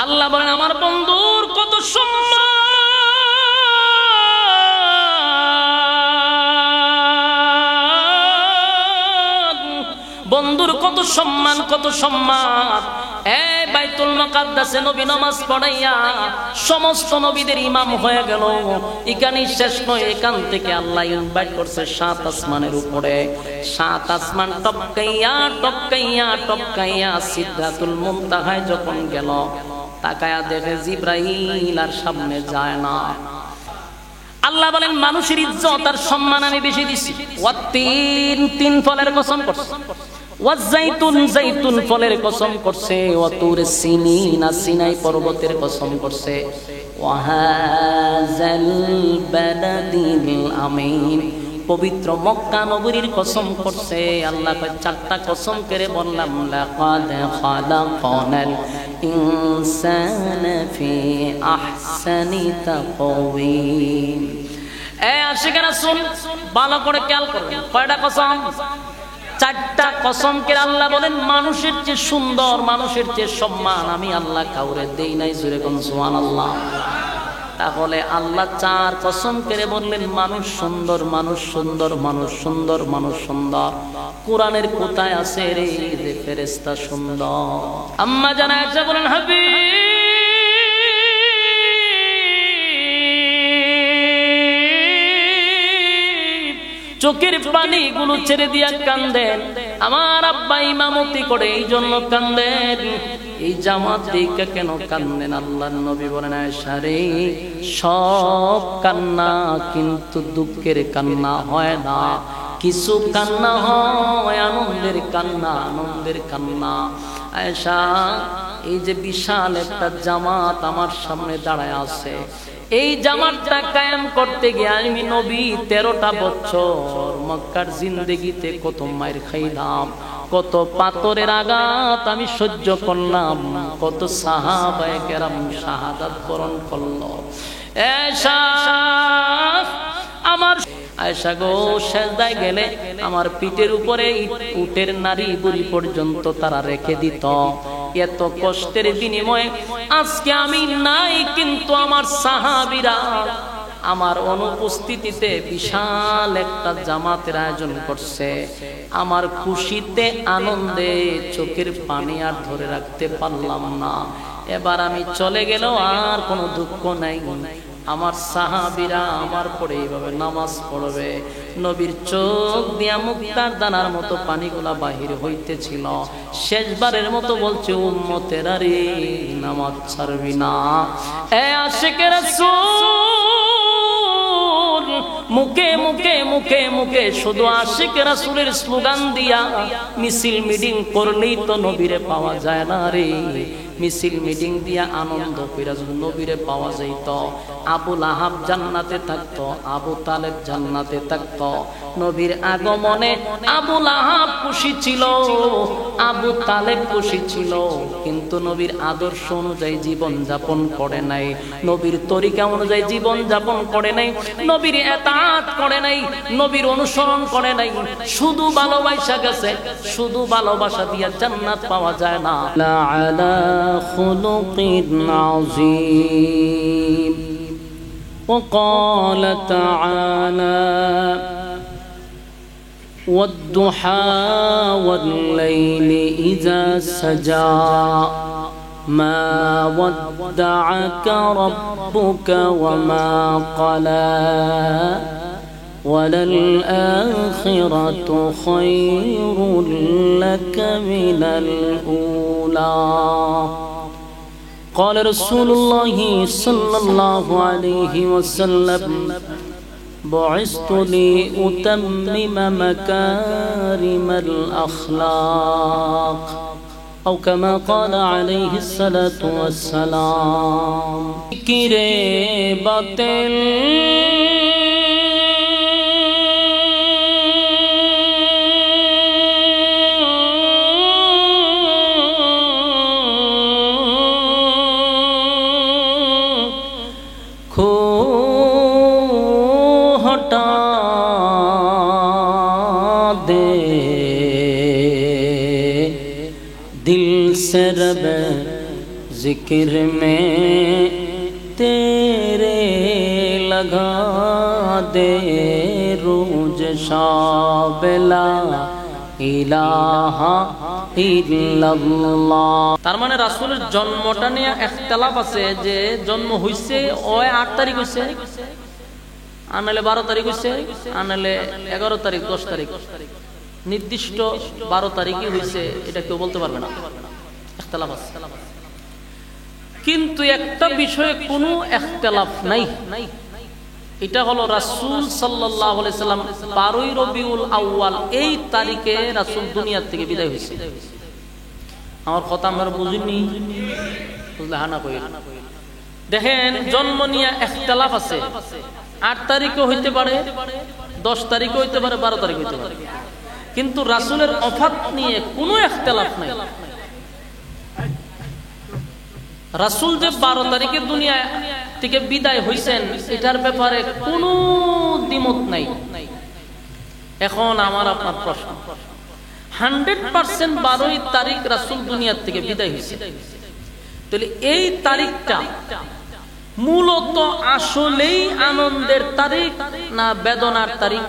আল্লাহ বলেন আমার বন্ধুর কত সম্মান, বন্ধুর কত সম্মান, কত সম্মান। এই বাইতুল মুকাদ্দাসে নবী নামাজ পড়াইয়া সমস্ত নবীদের ইমাম হয়ে গেল। এখানেই শেষ নয়, এখান থেকে আল্লাহ ইনভাইট করছে 7 আসমানের উপরে। 7 আসমান টপকাইয়া টপকাইয়া টপকাইয়া সিদরাতুল মুনতাহায় যখন গেল, তাকায়া দেখে জিবরাইল আর সামনে যায় না। আল্লাহ বলেন মানুষের ইজ্জত আর সম্মান আমি বেশি দিছি। ওয়াতিন, 3 ফলের কসম করছে। ওয়াজাইতুন, জাইতুন ফলের কসম করছে। ওয়াতুর সিনিন, সিনাই পর্বতের কসম করছে। ওয়াহাযাল বালাদিল আমিন, পবিত্র মক্কা নগরীর কসম করছে। আল্লাহ কয় 4টা কসম করে বললাম, লাকাদ খালাকনাল ইনসানা ফি আহসানি তাকওয়িম। এই আশিকেরা শুন, ভালো করে খেয়াল করবেন। কয়টা কসম? 4টা কসম করে আল্লাহ বলেন মানুষের যে সুন্দর, মানুষের যে সম্মান আমি আল্লাহ কাউরে দেই নাই। জোরে কোন সুবহানাল্লাহ। তাহলে আল্লাহ 4 কসম করে বললেন মানুষ সুন্দর, মানুষ সুন্দর, মানুষ সুন্দর, মানুষ সুন্দর। কোরআনের কোথায় আছে রে যে ফেরেশতা সুন্দর? আম্মা জানা আয়েশা বলেন হাবিব চোখের পানি গুলো ছেড়ে দিয়া কান্দেন। আমার আব্বা ইমামতি করে এই জন্য কান্দেন। এই জামাত দেখে কেন কান্দেন? আল্লাহর নবী বলেন আয়েশা রে, সব কান্না কিন্তু দুঃখের কান্না হয় না, কিছু কান্না হয় আনন্দের কান্না, আনন্দের কান্না। আয়েশা, এই যে বিশাল একটা জামাত আমার সামনে দাঁড়ায় আছে, এই জামাতটা কায়েম করতে গিয়ে আমি নবী 13টা বছর মক্কার জিন্দেগিতে কত মাইর খাইলাম, কত পাথরের আঘাত আমি সহ্য করলাম, কত সাহাবায়ে কেরাম শাহাদাত বরণ করলো। আয়েশা আমার, আয়েশা গো, সেজদায় গেলে আমার পিঠের উপরে উটের নারী বুড়ি পর্যন্ত তারা রেখে দিত। এত কষ্টের বিনিময়ে আজকে আমি নাই, কিন্তু আমার সাহাবীরা আমার অনুপস্থিতিতে বিশাল একটা জামাতের আয়োজন করছে। আমার খুশিতে আনন্দে চোখের পানি আর ধরে রাখতে পারলাম না। এবার আমি চলে গেলেও আর কোনো দুঃখ নাই। আমার সাহাবীরা আমার পরে এইভাবে নামাজ পড়বে। নবীর চোখ দিয়া মুক্তার দানার মতো পানিগুলা বাহির হইতেছিল। শেষবারের মতো বলছে উম্মতেরা রে, নামাজ ছাড়বি না। এ আশিকে রাসূল মুখে মুখে মুখে মুখে শুধু আশিকে রাসূলের স্লোগান দিয়া মিছিল মিটিং করলেই তো নবীরে পাওয়া যায় না রে। মিছিল মিটিং দিয়া আনন্দ কইরা যদি নবীরে পাওয়া যাইত, আবু লাহাব জান্নাতে থাকতো, আবু তালেব জান্নাতে থাকতো। নবীর আগমনে আবু লাহাব খুশি ছিল, আবু তালেব খুশি ছিল, কিন্তু নবীর আদর্শ অনুযায়ী জীবন যাপন করে নাই, নবীর তরিকা অনুযায়ী জীবন যাপন করে নাই, নবীর ইতাআত করে নাই, নবীর অনুসরণ করে নাই। শুধু ভালোবাসা গেছে, শুধু ভালোবাসা দিয়া জান্নাত পাওয়া যায় না। خلق عظيم وقال تعالى والضحى والليل إذا سجى ما ودعك ربك وما قلى وللآخرة خير لك من الأولى قال رسول الله صلى الله عليه وسلم بعثت لأتمم مكارم الأخلاق أو كما قال عليه الصلاة والسلام كري باطل जिक्र में तेरे लगा दे रोज शाबला इलाहा इल्लाल्लाह। তার মানে রাসূলের জন্মটা নিয়ে ইখতিলাফ আছে যে জন্ম হইছে ওই 8 তারিখ হইছে, আনালে 12 তারিখ হইছে, আনালে 11 তারিখ 10 তারিখ, নির্দিষ্ট 12 তারিখই হইছে এটা কেউ বলতে পারবে না, ইখতিলাফ আছে। কিন্তু একটা বিষয়ে কোনো ইখতিলাফ নাই, এটা হলো রাসূল সাল্লাল্লাহু আলাইহি সাল্লাম 12ই রবিউল আউয়াল এই তারিখে রাসূল দুনিয়া থেকে বিদায় হয়েছে। আমার কথা আমরা বুঝিনি, বুঝলে হানা কই। দেখেন জন্ম নিয়ে ইখতিলাফ আছে, 8 তারিখও হইতে পারে, 10 তারিখও হইতে পারে, 12 তারিখ হইতে পারে, কিন্তু রাসূলের ওফাত নিয়ে কোনো ইখতিলাফ নাই। রাসূল যে 12 তারিখে দুনিয়া থেকে বিদায় হইছেন এটার ব্যাপারে কোনো দ্বিমত নাই। এখন আমার আপনার প্রশ্ন, 100% 12ই তারিখ রাসূল দুনিয়া থেকে বিদায় হইছে, তাহলে এই তারিখটা মূলত আসলেই আনন্দের তারিখ না বেদনার তারিখ,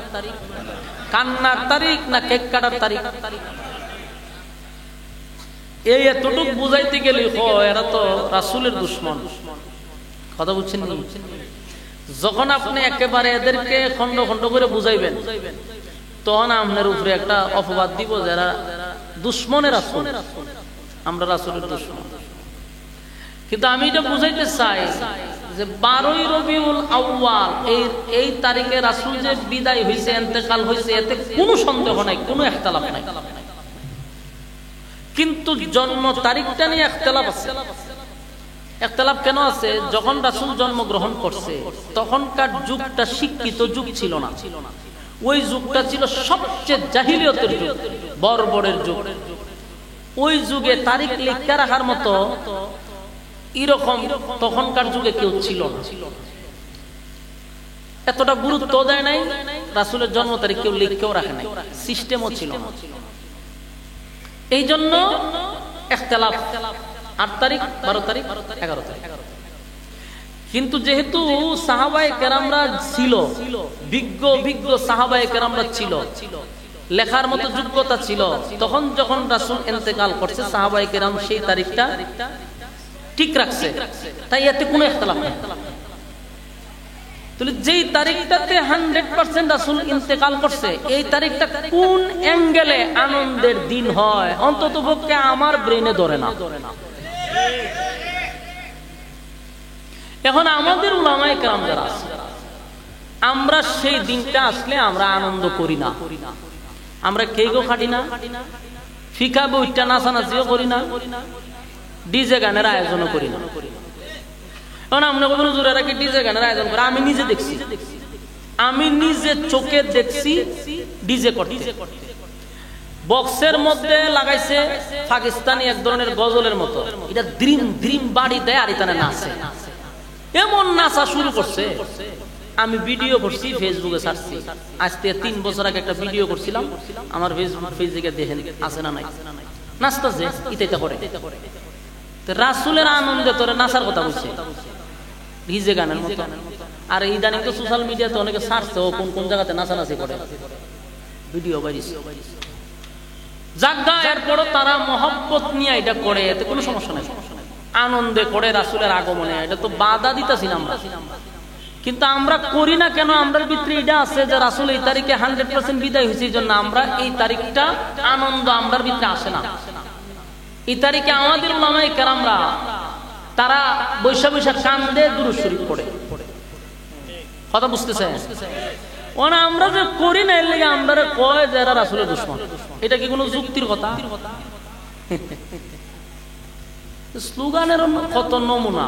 কান্নার তারিখ না কেক কাটার তারিখ? এই এতটুক বুঝাইতে গেলে এরা তো রাসূলের দুশমন, কথা বুঝছেন? যখন আপনি একেবারে এদেরকে খন্ড খন্ড করে বুঝাইবেন তখন আপনার উপরে একটা অপবাদ দিব যারা দুশমনের রাসূল, আমরা রাসূলের দুশমন। কিন্তু আমি এটা বুঝাইতে চাই যে 12ই রবিউল আউয়াল এই তারিখে রাসূল যে বিদায় হইছে, ইন্তেকাল হইছে, এতে কোনো সন্দেহ নাই, কোনো ইখতিলাফ নাই। কিন্তু জন্ম তারিখটা নিয়ে ইখতিলাফ আছে। ইখতিলাফ কেন আছে? যখন রাসূল জন্মগ্রহণ করছে তখনকার যুগটা শিক্ষিত যুগ ছিল না, ওই যুগটা ছিল সবচেয়ে জাহিলিয়তের যুগ, বর্বরের যুগ। ওই যুগে তারিখ লিখে রাখার মতো এরকম তখনকার যুগে কেউ ছিল না, এতটা গুরুত্ব দেয় নাই, রাসূলের জন্ম তারিখ কেউ লিখেও রাখে নাই, সিস্টেমও ছিল না। এই জন্য ইখতিলাফ 8 তারিখ, 12 তারিখ, 11 তারিখ। কিন্তু যেহেতু সাহাবায়ে কেরামরা ছিল, বিজ্ঞ সাহাবায়ে কেরামরা ছিল, লেখার মতো যোগ্যতা ছিল, তখন যখন রাসূল ইন্তেকাল করছে সাহাবায়ে কেরাম সেই তারিখটা ঠিক রাখছে, তাই এতে কোনো ইখতিলাফ নেই। তাহলে যেই তারিখটাতে 100% রাসূল ইন্তেকাল করছে এই তারিখটা কোন অ্যাঙ্গেলে আনন্দের দিন হয় অন্ততপক্ষে আমার ব্রেনে ধরে না। এখন আমাদের উলামায়ে কেরাম যারা আছে, আমরা সেই দিনটা আসলে আমরা আনন্দ করি না, আমরা কেকও খাটি না, ফিকা বইটা নাচানাচিও করি না, ডিজে গানের আয়োজনও করি না। এখন আমরা কোনো জোরে রাখি ডিজে গানের আয়োজন করে, আমি নিজে দেখছি, আমি নিজে চোখে দেখছি ডিজে করতে। বক্সের মধ্যে লাগাইছে পাকিস্তানি এক ধরনের গজলের মতো, এটা দ্রিম দ্রিম বাড়ি দেয় আর এখানে নাচে, এমন নাচা শুরু করছে। আমি ভিডিও করছি, ফেসবুকে ছাড়ছি। আজ থেকে 3 বছর আগে একটা ভিডিও করছিলাম, আমার ফেসবুক পেজে দেখেন আছে না নাই, নাচতেছে ইতাইতা করে। রাসূলের আনন্দে তোরে নাচার কথা বলছে ডিজে গানের মতো। আর ইদানিং তো সোশ্যাল মিডিয়াতে অনেকে ছাড়ছে ও কোন কোন জায়গাতে নাচানাচি করে, ভিডিও বাইরিছে। জাগা এরপরও তারা মহব্বত নিয়ে এটা করে, এতে কোনো সমস্যা নাই, আনন্দে করে রাসূলের আগমনে, এটা তো বাধা দিতেছি না আমরা। কিন্তু আমরা করি না কেন? আমরার ভিতরে এটা আছে যে রাসূল এই তারিখে 100% বিদায় হয়েছে, এই জন্য আমরা এই তারিখটা আনন্দ আমরার ভিতরে আসে না। এই তারিখে আমাদের উলামায়ে কেরামরা তারা বৈশা বৈশা কান্দে, দুরূদ শরীফ পড়ে। কথা বুঝতেছেন? ওনা আমরা যে করি না এর লাগি আমরা কয় যে এরা রাসূলের দুশমন। এটা কি কোনো যুক্তির কথা? স্লোগানের কত নমুনা।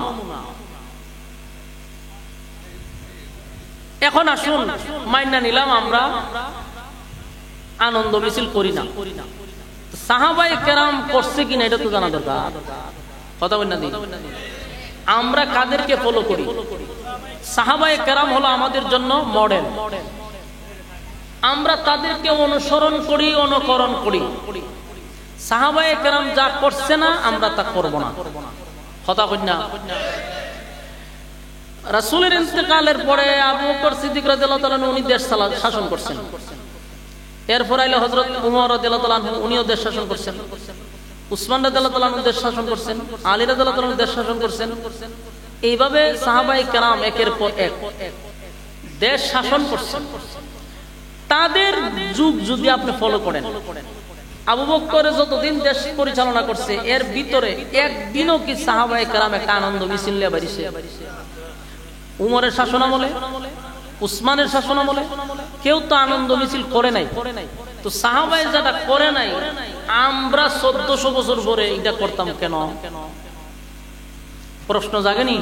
এখন আসুন মাইনা নিলাম আমরা আনন্দ মিছিল করি না, সাহাবায়ে কেরাম করছে কিনা এটা তো জানা দরকার। কথা বল না দিন, আমরা কাদেরকে ফলো করি? সাহাবায়ে কেরাম হলো আমাদের জন্য মডেল, আমরা তাদেরকে অনুসরণ করি, অনুকরণ করি। সাহাবায়ে কেরাম যা করছে না আমরা তা করব না। কথা কই না। রাসূলের ইন্তেকালের পরে আবু বকর সিদ্দিক রাদিয়াল্লাহু তাআলা উনি দেশ শাসন করছেন। এরপর আইলো হযরত উমর রাদিয়াল্লাহু তাআলা উনিও দেশ শাসন করছেন, উসমান রাদিয়াল্লাহু তাআলা দেশ শাসন করছেন, আলী রাদিয়াল্লাহু তাআলা দেশ শাসন করছেন। এইভাবে সাহাবায়ে কেরাম একের পর এক দেশ শাসন করছেন। তাদের যুগ যদি আপনি ফলো করেন, আবু বকর যতদিন দেশ পরিচালনা করছে এর ভিতরে একদিনও কি সাহাবায়ে কেরাম একটা আনন্দ মিছিল নিয়ে বেরিয়েছে? উমরের শাসনামলে, উসমানের শাসনামলে কেউ তো আনন্দ মিছিল করে নাই। তো সাহাবায়ে যেটা করে নাই, আমরা 1400 বছর পরে এটা করতাম কেন? প্রশ্ন জাগেনি?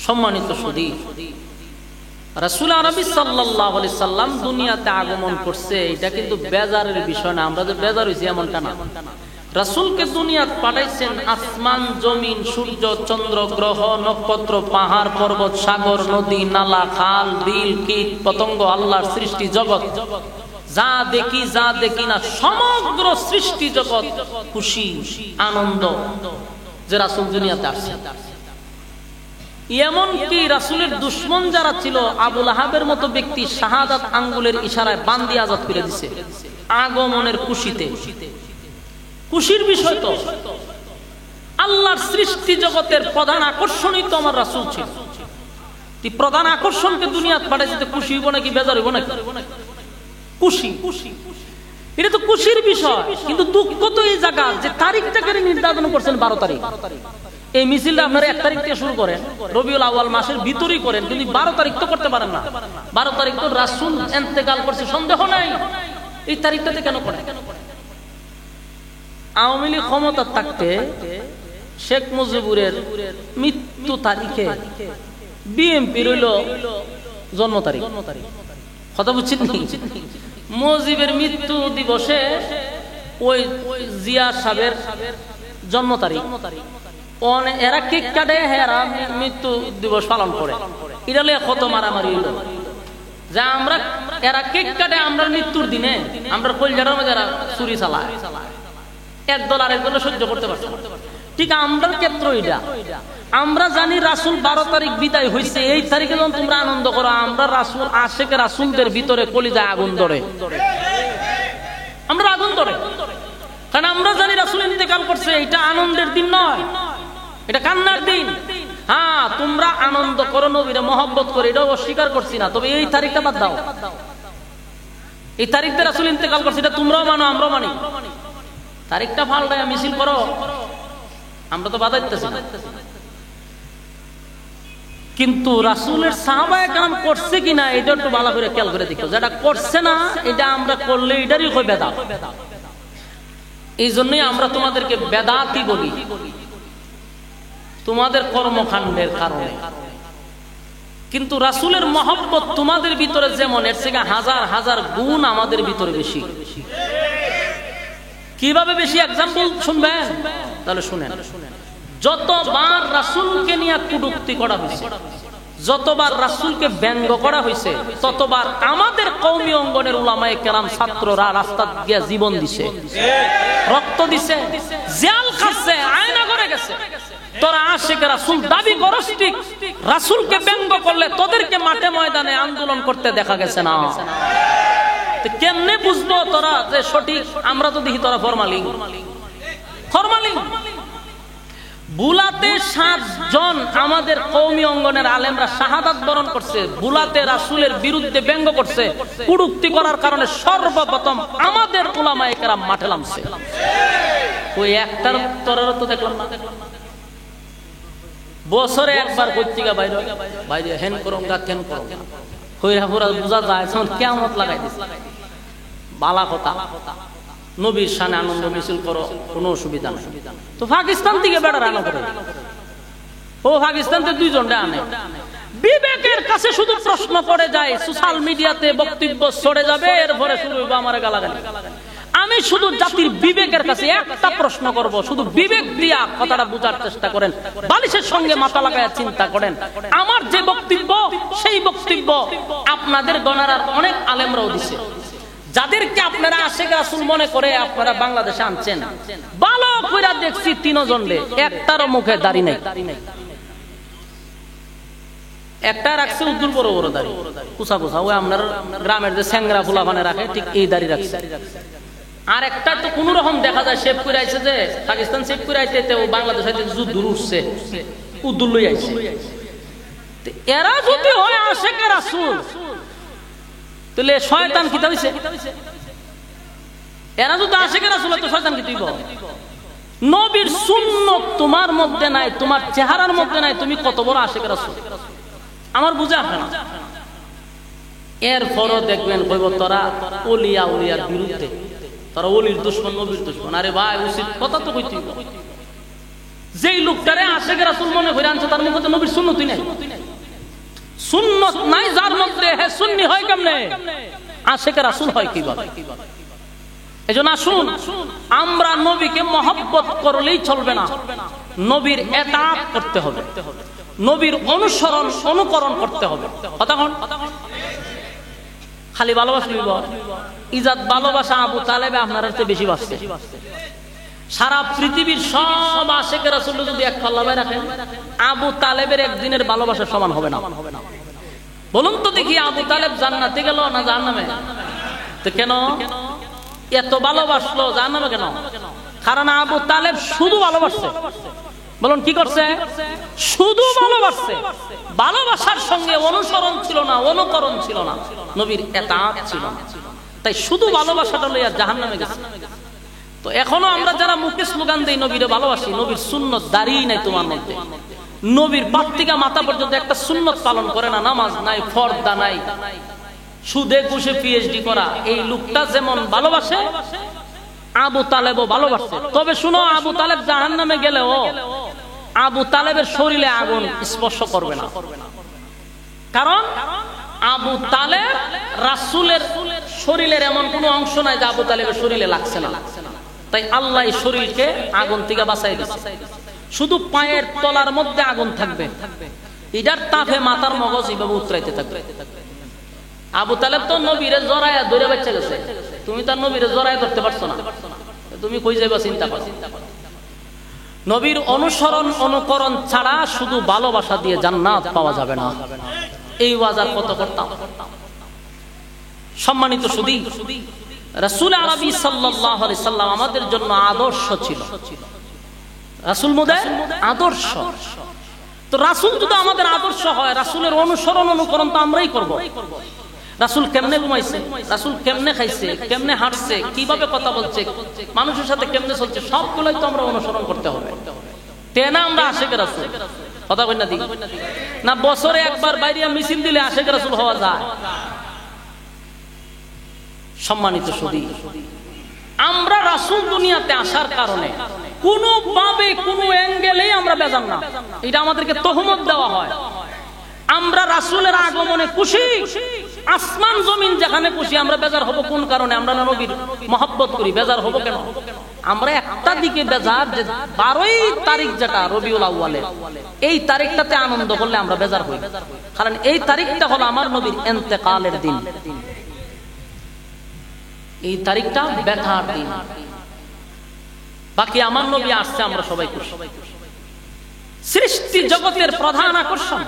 সম্মানিত সুধী, রাসূল আরবি সাল্লাল্লাহু আলাইহি সাল্লাম দুনিয়াতে আগমন করছে, এটা কিন্তু বেজারের বিষয় না। আমরা যে বেজার হইছি এমনটা না। রাসূলকে দুনিয়াতে পাঠাইছেন আসমান, জমিন, সূর্য, চন্দ্র, গ্রহ, নক্ষত্র, পাহাড়, পর্বত, সাগর, নদী, নালা, খাল, বিল, কীট, পতঙ্গ, আল্লাহর সৃষ্টি জগৎ, যা দেখি যা দেখি না সমগ্র সৃষ্টি জগৎ খুশি আনন্দ যে রাসূল দুনিয়াতে আসছে। এমনকি রাসূলের দুশমন যারা ছিল, আবু লাহাবের মতো ব্যক্তি শাহাদাত আঙ্গুলের ইশারায় বান্দি আজাদ করে দিছে আগমনের খুশিতে। খুশির বিষয় তো আল্লাহর সৃষ্টি জগতের প্রধান আকর্ষণই তো আমার রাসূল ছিল। এই প্রধান আকর্ষণকে দুনিয়াতে পাঠাইতে খুশি হইব নাকি বেজার হইব নাকি? খুশি, এটা তো খুশির বিষয়। কিন্তু দুঃখ তো এই জায়গা যে তারিখটাকে নির্ধারণ করছেন 12 তারিখ। এই মিছিলটা আপনারা 1 তারিখ থেকে শুরু করেন, রবিউল আউয়াল মাসের ভিতরেই করেন, কিন্তু 12 তারিখ তো করতে পারেন না। 12 তারিখ তো রাসূল ইন্তেকাল করছে, সন্দেহ নাই। এই তারিখটাতে কেন করেন? আওয়ামী লীগ ক্ষমতা থাকতে শেখ মুজিবুরের মৃত্যু তারিখে বিএনপি রইল জন্ম তারিখ। কথা বুঝছেন? মুজিবের মৃত্যু দিবসে ওই জিয়া সাহেবের জন্ম তারিখ, এরা কেক কাটে, এরা মৃত্যু দিবস পালন করে। এটা কত মারামারি হইল যে আমরা এরা কেক কাটে, আমরা মৃত্যুর দিনে আমরা কলজাটার মধ্যে এরা ছুরি চালায়, একদল আরেকদল সহ্য করতে পারছে। ঠিক আমরা ক্ষেত্র এটা। আমরা জানি রাসূল 12 তারিখ বিদায় হইছে, এই তারিখে যখন তোমরা আনন্দ করো, আমরা রাসূল আশিক রাসূলদের ভিতরে কলিজায় আগুন ধরে, আমরা আগুন ধরে। কারণ আমরা জানি রাসূল ইন্তেকাল করছে, এটা আনন্দের দিন নয়, এটা কান্নার দিন। হ্যাঁ, তোমরা আনন্দ করো, নবীরে মহব্বত করে, এটা অস্বীকার করছি না, তবে এই তারিখটা বাদ দাও। এই তারিখে রাসূল ইন্তেকাল করছে, এটা তোমরাও মানো, আমরাও মানি। তারিখটা পাল্টায় মিছিল করো, আমরা তো বাধা দিতেছি না। কিন্তু রাসূলের সাহাবায়ে কেরাম করছে কিনা এটা একটু ভালো করে খেয়াল করে দেখো। যেটা করছে না এটা আমরা করলে এটারই হয় বেদাত। এই জন্যই আমরা তোমাদেরকে বেদাতি বলি, তোমাদের কর্মকাণ্ডের কারণে। কিন্তু রাসূলের মহব্বত তোমাদের ভিতরে যেমন, এর থেকে হাজার হাজার গুণ আমাদের ভিতরে বেশি। কিভাবে বেশি? এক্সাম্পল শুনবেন? তাহলে শুনেন। যতবার রাসূলকে নিয়ে কটূক্তি করা হয়েছে, যতবার রাসূলকে ব্যঙ্গ করা হয়েছে, ততবার আমাদের কওমি অঙ্গনের উলামায়ে কেরাম ছাত্ররা রাস্তা দিয়ে জীবন দিছে, রক্ত দিছে, জেল খাচ্ছে, আয়না করে গেছে। তোরা আশিক রাসূল দাবি করস ঠিক, রাসূলকে ব্যঙ্গ করলে তোদেরকে মাঠে ময়দানে আন্দোলন করতে দেখা গেছে না। কেমনে বুঝবো তোরা যে সঠিক? আমরা তো দেখি তোরা ফরমালিং। বুলাতে 7 জন আমাদের কওমি অঙ্গনের আলেমরা শাহাদাত বরণ করছে, বুলাতে রাসূলের বিরুদ্ধে ব্যঙ্গ করছে, কটূক্তি করার কারণে সর্বপ্রথম আমাদের উলামায়ে কেরাম মাঠে নামছে। ওই একটার তোরারও তো দেখলাম না। বছরে একবার পত্রিকা বাইরে হেন করো গা তেন করো, হইরা পুরা বুঝা যায় কিয়ামত লাগাই দিছে। বালা কথা, নবীর শানে আনন্দ মিছিল করো, কোনো অসুবিধা নেই। তো পাকিস্তান থেকে বেড়া রানো করে, ও পাকিস্তান থেকে 2 জনটা আনে। বিবেকের কাছে শুধু প্রশ্ন করে যায়, সোশ্যাল মিডিয়াতে বক্তব্য ছড়ে যাবে, এরপরে শুরু হইব আমার গালাগালি। আমি শুধু জাতির বিবেকের কাছে একটা প্রশ্ন করব, শুধু বিবেক দিয়া কথাটা বোঝার চেষ্টা করেন, বালিশের সঙ্গে মাথা লাগায় চিন্তা করেন। আমার যে বক্তব্য, সেই বক্তব্য আপনাদের গণার অনেক আলেমরাও দিছে। যাদেরকে আপনারা আশিক রাসূল মনে করে আপনারা বাংলাদেশে আনছেন, ভালো কইরা দেখছি তিনজনরে একটারও মুখে দাড়ি নাই। একটা রাখছে উদ্দুল বড় বড় দাড়ি, কুচা কুচা, ওই আপনার গ্রামের যে স্যাংরা ফুলা মানে রাখে ঠিক এই দাড়ি রাখছে। আর একটা তো কোন রকম দেখা যায় শেভ করে আইছে, যে পাকিস্তান শেভ করে আইতে ও বাংলাদেশে যুদ্ধ উঠছে উদ্দুল লই আইছে। এরা যদি হয় আশিক রাসূল তাহলে শয়তান কি হইছে? এরা যদি আশিক রাসূল তো শয়তান কি তুইব? নবীর সুন্নাত তোমার মধ্যে নাই, তোমার চেহারার মধ্যে নাই, তুমি কত বড় আশিক রাসূল আমার বুঝে আসে না। এরপরও দেখবেন কইব তোরা ওলিয়া উলিয়ার বিরুদ্ধে, তোরা ওলির দুশমন, নবীর দুশমন। আরে ভাই উচিত কথা তো কইতে হইব। যেই লোকটারে আশিক রাসূল মনে করে আনছে তার মধ্যে নবীর সুন্নতই নাই। সুন্নত নাই যার মধ্যে, হে সুন্নি হয় কেমনে? আশিক রাসূল হয় কিভাবে? এজন্য আসুন আমরা নবীকে মহব্বত করলেই চলবে না, নবীর ইতাআত করতে হবে, নবীর অনুসরণ অনুকরণ করতে হবে। কথা কোন? খালি ভালোবাসা নিব ইজাত ভালোবাসা আবু তালেবে আপনার চেয়ে বেশি বাসছে। সারা পৃথিবীর সব আশিক রাসূল যদি এক পাল্লায় রাখেন, আবু তালেবের একদিনের ভালোবাসা সমান হবে না। বলুন তো দেখি, আবু তালেব জান্নাতে গেল না জাহান্নামে? তো কেন এত ভালোবাসলো, জাহান্নামে কেন? কারণ আবু তালেব শুধু ভালোবাসছে। বলুন কি করছে? শুধু ভালোবাসছে। ভালোবাসার সঙ্গে অনুসরণ ছিল না, অনুকরণ ছিল না, নবীর ইতাআত ছিল না। তাই শুধু ভালোবাসাটা লইয়া জাহান্নামে গেছে। তো এখনো আমরা যারা মুখে স্লোগান দেই নবীরে ভালোবাসি, নবীর সুন্নত দাঁড়িয়ে নাই তোমার মধ্যে, নবীর পাত থেকে মাথা পর্যন্ত একটা সুন্নত পালন করে না, নামাজ নাই, ফরদা নাই, সুদে ঘুষে পিএইচডি করা, এই লোকটা যেমন ভালোবাসে আবু তালেবও ভালোবাসে। তবে শুনো, আবু তালেব জাহান্নামে গেলেও আবু তালেবের শরীরে আগুন স্পর্শ করবে না। কারণ আবু তালেব রাসূলের শরীরের এমন কোন অংশ নাই যে আবু তালেবের শরীরে লাগছে না। তাই আল্লাহ শরীরকে আগুন থেকে বাঁচাই দিয়েছে। শুধু পায়ের তলার মধ্যে আগুন থাকবে, এটার তাপে মাথার মগজ এইভাবে উতরাইতে থাকবে। আবু তালেব তো নবীরে জড়ায়া ধরে বাচ্চা গেছে, তুমি তার নবীরে জড়ায় ধরতে পারছো না, তুমি কই যাইবা চিন্তা করো। নবীর অনুসরণ অনুকরণ ছাড়া শুধু ভালোবাসা দিয়ে জান্নাত পাওয়া যাবে না। এই ওয়াজার কত করতাম। সম্মানিত সুধী, রাসূল আরবি সাল্লাল্লাহু আলাইহি সাল্লাম আমাদের জন্য আদর্শ ছিল। রাসূল মোদের আদর্শ। তো রাসূল যদি আমাদের আদর্শ হয়, রাসূলের অনুসরণ অনুকরণ তো আমরাই করব। রাসূল কেমনে ঘুমাইছে, রাসূল কেমনে খাইছে, কেমনে হাঁটছে, কিভাবে কথা বলছে, মানুষের সাথে কেমনে চলছে, সবগুলোই তো আমরা অনুসরণ করতে হবে। তেনা আমরা আশিক রাসূল কথা কই না দিই না? বছরে একবার বাইরে মিছিল দিলে আশিক রাসূল হওয়া যায়? সম্মানিত সুধী, আমরা রাসূল দুনিয়াতে আসার কারণে কোনোভাবে কোনো অ্যাঙ্গেলে আমরা বেজার না, এটা আমাদেরকে তহমত দেওয়া হয়। আমরা রাসূলের আগমনে খুশি, আসমান জমিন যেখানে খুশি। আমরা বেজার হব কোন কারণে? আমরা নবীর মহব্বত করি, বেজার হব কেন? আমরা একটা দিকে বেজার যে 12 তারিখ যেটা রবিউল আউয়ালে, এই তারিখটাতে আনন্দ করলে আমরা বেজার হই, কারণ এই তারিখটা হলো আমার নবীর ইন্তেকালের দিন। এই তারিখটা ব্যথার দিন। বাকি আমার নবী আসছে, আমরা সবাই খুশি। সৃষ্টি জগতের প্রধান আকর্ষণ,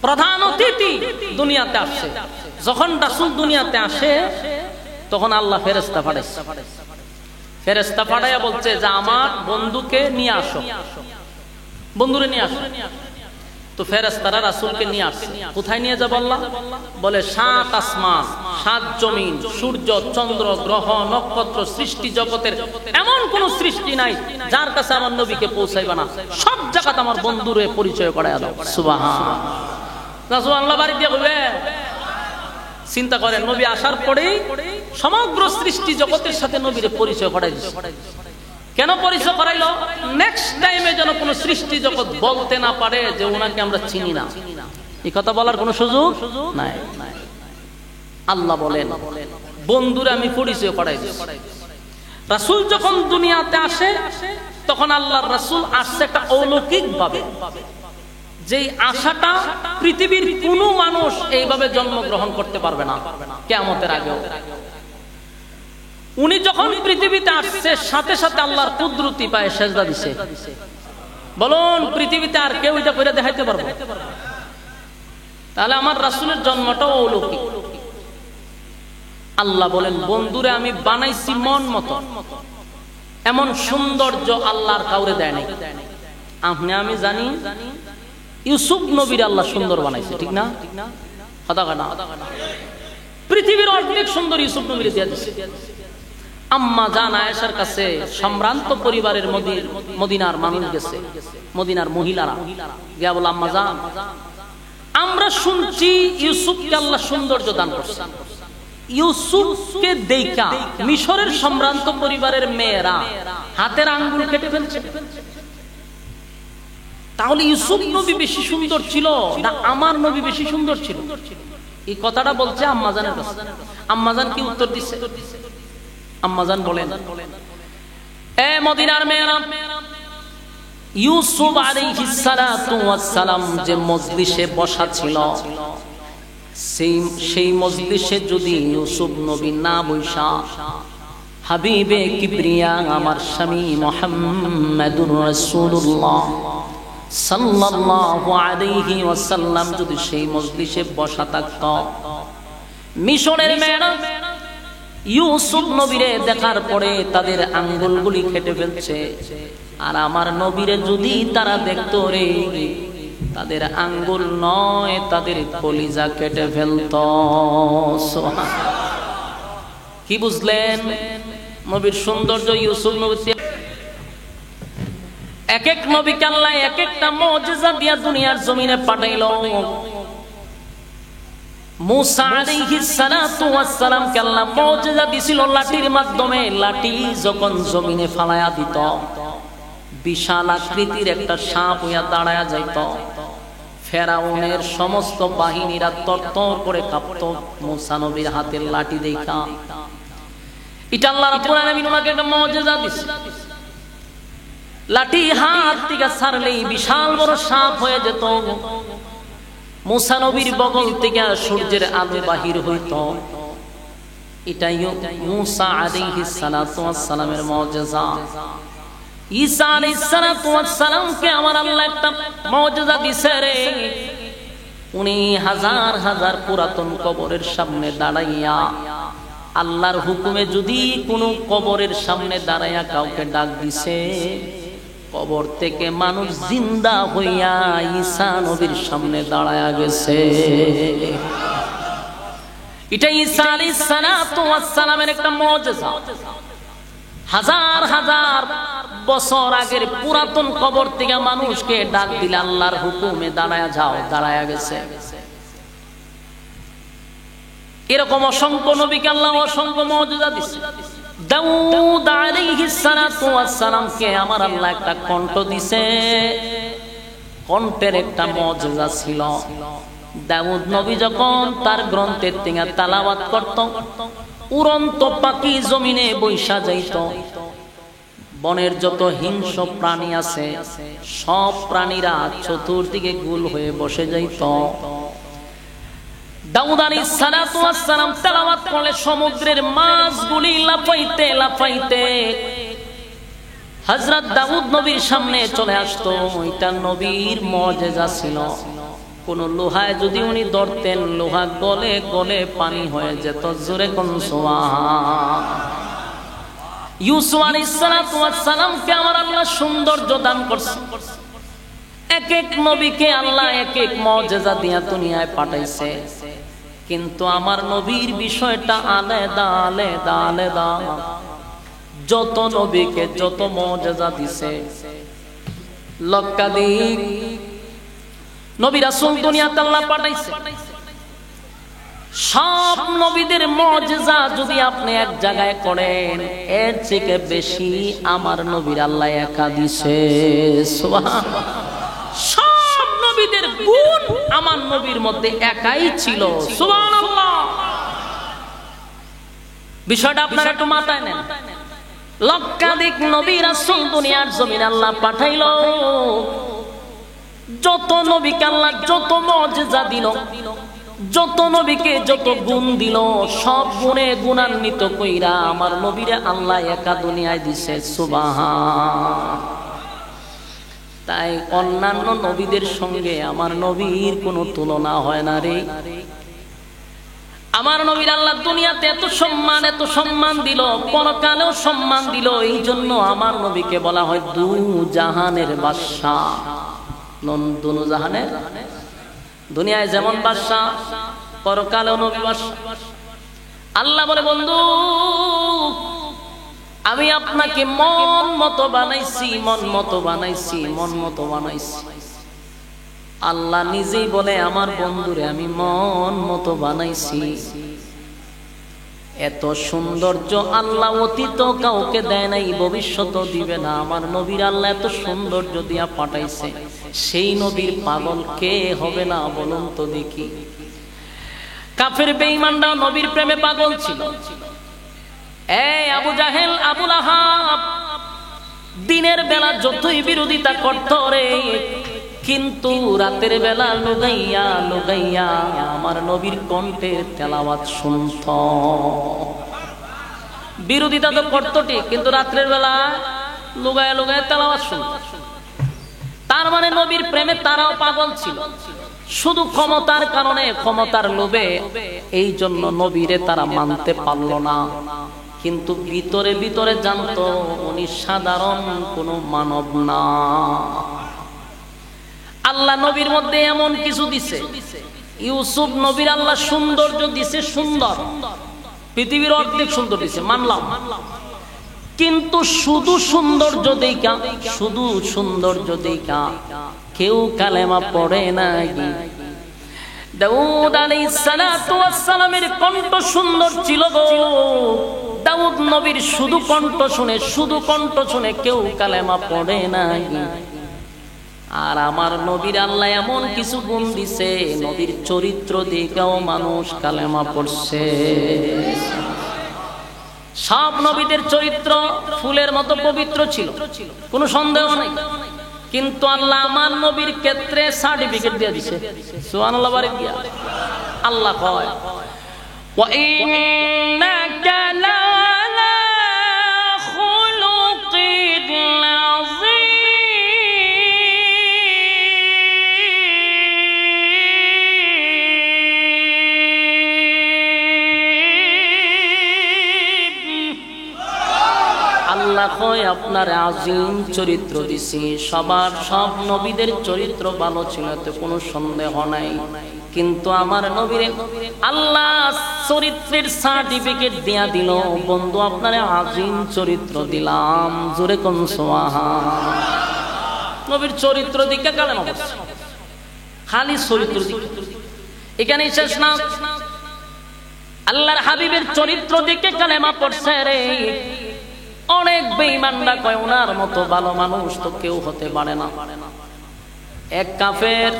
প্রধান অতিথি দুনিয়াতে আসছে। যখন রাসূল দুনিয়াতে আসে তখন আল্লাহ ফেরেশতা পাঠাইছে। ফেরেশতা পাঠাইয়া বলছে যে আমার বন্ধুকে নিয়ে আসো, বন্ধুরে নিয়ে আসো। তো ফেরেশতারা রাসূলকে নিয়ে আসছে। কোথায় নিয়ে যাবে আল্লাহ? বলে 7 আসমান, 7 জমিন, সূর্য, চন্দ্র, গ্রহ, নক্ষত্র, সৃষ্টি জগতের এমন কোন সৃষ্টি নাই যার কাছে আমার নবীকে পৌঁছাইবা না। সব জায়গাতে আমার বন্ধুরে পরিচয় করায়া দাও। সুবহানাল্লাহ। রাসূল আল্লাহ বাড়ি দিয়ে কইবে, চিন্তা করেন, নবী আসার পরেই সমগ্র সৃষ্টি জগতের সাথে নবীরে পরিচয় করাই দিয়েছে। কেন পরিচয় করাইলো? নেক্সট টাইমে যেন কোন সৃষ্টি জগৎ বলতে না পারে যে ওনাকে আমরা চিনি না। এই কথা বলার কোন সুযোগ নাই। আল্লাহ বলেন, বন্ধুরে আমি পরিচয় করাই দিয়েছি। রাসূল যখন দুনিয়াতে আসে তখন আল্লাহর রাসূল আসছে একটা অলৌকিক ভাবে। যে আশাটা পৃথিবীর কোনো মানুষ এইভাবে জন্মগ্রহণ করতে পারবে না কিয়ামতের আগেও। উনি যখন পৃথিবীতে আসছে সাথে সাথে আল্লাহর কুদরতি পায়ে সেজদা দিছে। বলুন পৃথিবীতে আর কেউ এটা করে দেখাইতে পারবে? তাহলে আমার রাসূলের জন্মটাও অলৌকিক। আল্লাহ বলেন বন্ধুরে আমি বানাইছি মন মতো, এমন সৌন্দর্য আল্লাহর কাউরে দেয় নাই। আপনি আমি জানি ইউসুফ নবীর আল্লাহ সুন্দর বানাইছে, ঠিক না? কথা না, পৃথিবীর অনেক সুন্দর ইউসুফ নবীর দিয়ে দিছে। আম্মা জান আয়েশার কাছে সম্ভ্রান্ত পরিবারের মদিনার মানুষ গেছে, মদিনার মহিলারা গিয়া বলে আম্মা জান আমরা শুনছি ইউসুফকে আল্লাহ সৌন্দর্য দান করছে। ইউসুফকে দেখা মিশরের সম্ভ্রান্ত পরিবারের মেয়েরা হাতের আঙ্গুল কেটে ফেলছে। তাহলে ইউসুফ নবী বেশি সুন্দর ছিল না আমার নবী বেশি সুন্দর ছিল? এই কথাটা বলছে আম্মাজানের কাছে। আম্মাজান কি উত্তর দিচ্ছে? আম্মাজান বলেন এ মদিনার মেয়েরা, ইউসুফ আলাইহিস সালাতু ওয়াস সালাম যে মজলিসে বসা ছিল সেই মজলিসে যদি ইউসুফ নবী না বসা হাবিবে কিবরিয়া আমার স্বামী মুহাম্মাদুর রাসূলুল্লাহ সাল্লাল্লাহু আলাইহি ওয়াসাল্লাম যদি সেই মজলিসে বসা থাকত, মিশরের মেয়েরা ইউসুফ নবীরে দেখার পরে তাদের আঙ্গুলগুলি কেটে ফেলছে, আর আমার নবীরে যদি তারা দেখতো রে তাদের আঙ্গুল নয় তাদের কলিজা কেটে ফেলত। কি বুঝলেন নবীর সৌন্দর্য? ইউসুফ নবী এক এক নবীকে আল্লাহ এক একটা মুজিজা দিয়া দুনিয়ার জমিনে পাঠাইলো। মুসা আলাইহিস সালাতু ওয়াস সালামকে আল্লাহ মুজিজা দিছিল লাঠির মাধ্যমে। লাঠি যখন জমিনে ফালায়া দিত বিশাল আকৃতির একটা সাপ হইয়া দাঁড়ায়া যাইত। ফেরাউনের সমস্ত বাহিনীরা তরতর করে কাঁপত মুসা নবীর হাতের লাঠি দেখা। এটা আল্লাহ রাব্বুল আলামিন ওনাকে একটা মুজিজা দিছে। লাঠি হাত থেকে ছাড়লেই বিশাল বড় সাপ হয়ে যেত। মুসা নবীর বগল থেকে সূর্যের আলো বাহির হইত। এটাই মুসা আলাইহিস সালাতু ওয়াস সালামের মুজিজা। ঈসা আলাইহিস সালাতু ওয়াস সালামকে আমার আল্লাহ একটা মুজিজা দিছে রে। উনি হাজার হাজার পুরাতন কবরের সামনে দাঁড়াইয়া আল্লাহর হুকুমে যদি কোনো কবরের সামনে দাঁড়াইয়া কাউকে ডাক দিছে, কবর থেকে মানুষ জিন্দা হইয়া ঈসা নবীর সামনে দাঁড়ায়া গেছে। এটা ঈসা আলাইহিস সালাতু ওয়াস সালামের একটা মুজিজা। হাজার হাজার বছর আগের পুরাতন কবর থেকে মানুষকে ডাক দিলে আল্লাহর হুকুমে দাঁড়ায়া যাও, দাঁড়ায়া গেছে। এরকম অসংখ্য নবীকে আল্লাহ অসংখ্য মুজিজা দিয়েছে। দাউদ আলাইহিস সালাতু ওয়াস সালামকে আমার আল্লাহ একটা কণ্ঠ দিছে। কণ্ঠের একটা মুজিজা ছিল। দাউদ নবী যখন তার গ্রন্থের থেকে তেলাওয়াত করত, উড়ন্ত পাখি জমিনে বৈশা যাইত। বনের যত হিংস্র প্রাণী আছে সব প্রাণীরা চতুর্দিকে গোল হয়ে বসে যাইত। দাউদ আলাইহিস সালাতু ওয়াস সালাম তেলাওয়াত করলে সমুদ্রের মাছগুলি লাফাইতে লাফাইতে হযরত দাউদ নবীর সামনে চলে আসতো। এটা নবীর মুজিজা ছিল। কোন লোহায় যদি উনি ধরতেন লোহা গলে গলে পানি হয়ে যেত। জোরে কোন সুবহান। ইউসুফ আলাইহিস সালাতু ওয়াস সালামকে আমার আল্লাহ সৌন্দর্য দান করছে। এক এক নবীকে আল্লাহ এক এক মুজিজা দিয়া দুনিয়ায় পাঠাইছে, কিন্তু আমার নবীর বিষয়টা আলাদা আলাদা আলাদা। যত নবীকে যত মুজিজা দিছে, লক্ষাধিক নবী রাসূল দুনিয়াতে আল্লাহ পাঠাইছে। সব নবীদের মুজিজা যদি আপনি এক জায়গায় করেন, এর থেকে বেশি আমার নবীর আল্লাহ একা দিছে। সুবহানাল্লাহ। সব নবীদের গুণ আমার নবীর মধ্যে একাই ছিল। সুবহানাল্লাহ। বিষয়টা আপনারা একটু মাথায় নেন। লক্ষাধিক নবী রাসূল দুনিয়ার জমিনে আল্লাহ পাঠাইলো, যত নবীকে আল্লাহ যত মুজিজা দিল, যত নবীকে যত গুণ দিল, সব গুণে গুণান্বিত কইরা আমার নবীরে আল্লাহ একা দুনিয়ায় দিছে। সুবহান। তাই অন্যান্য নবীদের সঙ্গে আমার নবীর কোনো তুলনা হয় না রে। আমার নবীর আল্লাহ দুনিয়াতে এত সম্মান দিল, পরকালেও সম্মান দিল। এই জন্য আমার নবীকে বলা হয় দু জাহানের বাদশা। দু জাহানের, দুনিয়ায় যেমন বাদশা, পরকালেও নবী বাদশা। আল্লাহ বলে, বন্ধু আমি আপনাকে মন মতো বানাইছি, মন মতো বানাইছি, মন মতো বানাইছি। আল্লাহ নিজেই বলে আমার বন্ধুরে আমি মন মতো বানাইছি। এত সৌন্দর্য আল্লাহ অতীত কাউকে দেয় নাই, ভবিষ্যৎ দিবে না। আমার নবীর আল্লাহ এত সৌন্দর্য দিয়া পাঠাইছে, সেই নবীর পাগল কে হবে না বলুন তো দেখি। কাফের বেঈমানরা নবীর প্রেমে পাগল ছিল। এই আবু জাহেল, আবু লাহাব দিনের বেলা যতই বিরোধিতা করত রে, কিন্তু রাতের বেলা লুগাইয়া লুগাইয়া আমার নবীর কণ্ঠের তেলাওয়াত শুনত। বিরোধিতা তো করতো ঠিক, কিন্তু রাত্রের বেলা লুগাইয়া লুগাইয়া তেলাওয়াত শুনত। তার মানে নবীর প্রেমে তারাও পাগল ছিল, শুধু ক্ষমতার কারণে, ক্ষমতার লোভে এই জন্য নবীরে তারা মানতে পারল না। কিন্তু ভিতরে ভিতরে জানতো উনি সাধারণ কোনো মানব না। আল্লাহ নবীর মধ্যে এমন কিছু দিছে, ইউসুফ নবীর আল্লাহ সৌন্দর্য দিছে, সুন্দর, পৃথিবীর অর্ধেক সুন্দর দিছে, মানলাম। কিন্তু শুধু সৌন্দর্য দেখা, শুধু সৌন্দর্য দেখা কেউ কালেমা পড়ে নাই। দাউদ আলাইহিস সালাতু ওয়াস সালামের কণ্ঠ সুন্দর ছিল গো। দাউদ নবীর শুধু কণ্ঠ শুনে, শুধু কণ্ঠ শুনে কেউ কালেমা পড়ে নাই। আর আমার নবীর আল্লাহ এমন কিছু গুণ দিছে, নবীর চরিত্র দেখেও মানুষ কালেমা পড়ছে। সব নবীদের চরিত্র ফুলের মতো পবিত্র ছিল, কোনো সন্দেহ নাই। কিন্তু আল্লাহ আমার নবীর ক্ষেত্রে সার্টিফিকেট দিয়ে দিছে। সুবহানাল্লাহ। বারে দিয়া আল্লাহ কয়, ওয়া ইন্নাকা লা'আলা খুলুকিন আযীম। আল্লাহ কয় আপনার আজিম চরিত্র দিছি। সবার, সব নবীদের চরিত্র ভালো ছিল, এতে কোনো সন্দেহ নাই। কিন্তু আমার নবীরে আল্লাহ চরিত্রের সার্টিফিকেট দিয়া দিল, বন্ধু আপনারে আজিম চরিত্র দিলাম। জোরে কোন সুবহান। নবীর চরিত্র দিকে কালেমা পড়ছে, খালি চরিত্র দিকে। এখানে শেষ না, আল্লাহর হাবিবের চরিত্র দিকে কালেমা পড়ছে রে। অনেক বেঈমানরা কয় ওনার মতো ভালো মানুষ তো কেউ হতে পারে না। এক কাফের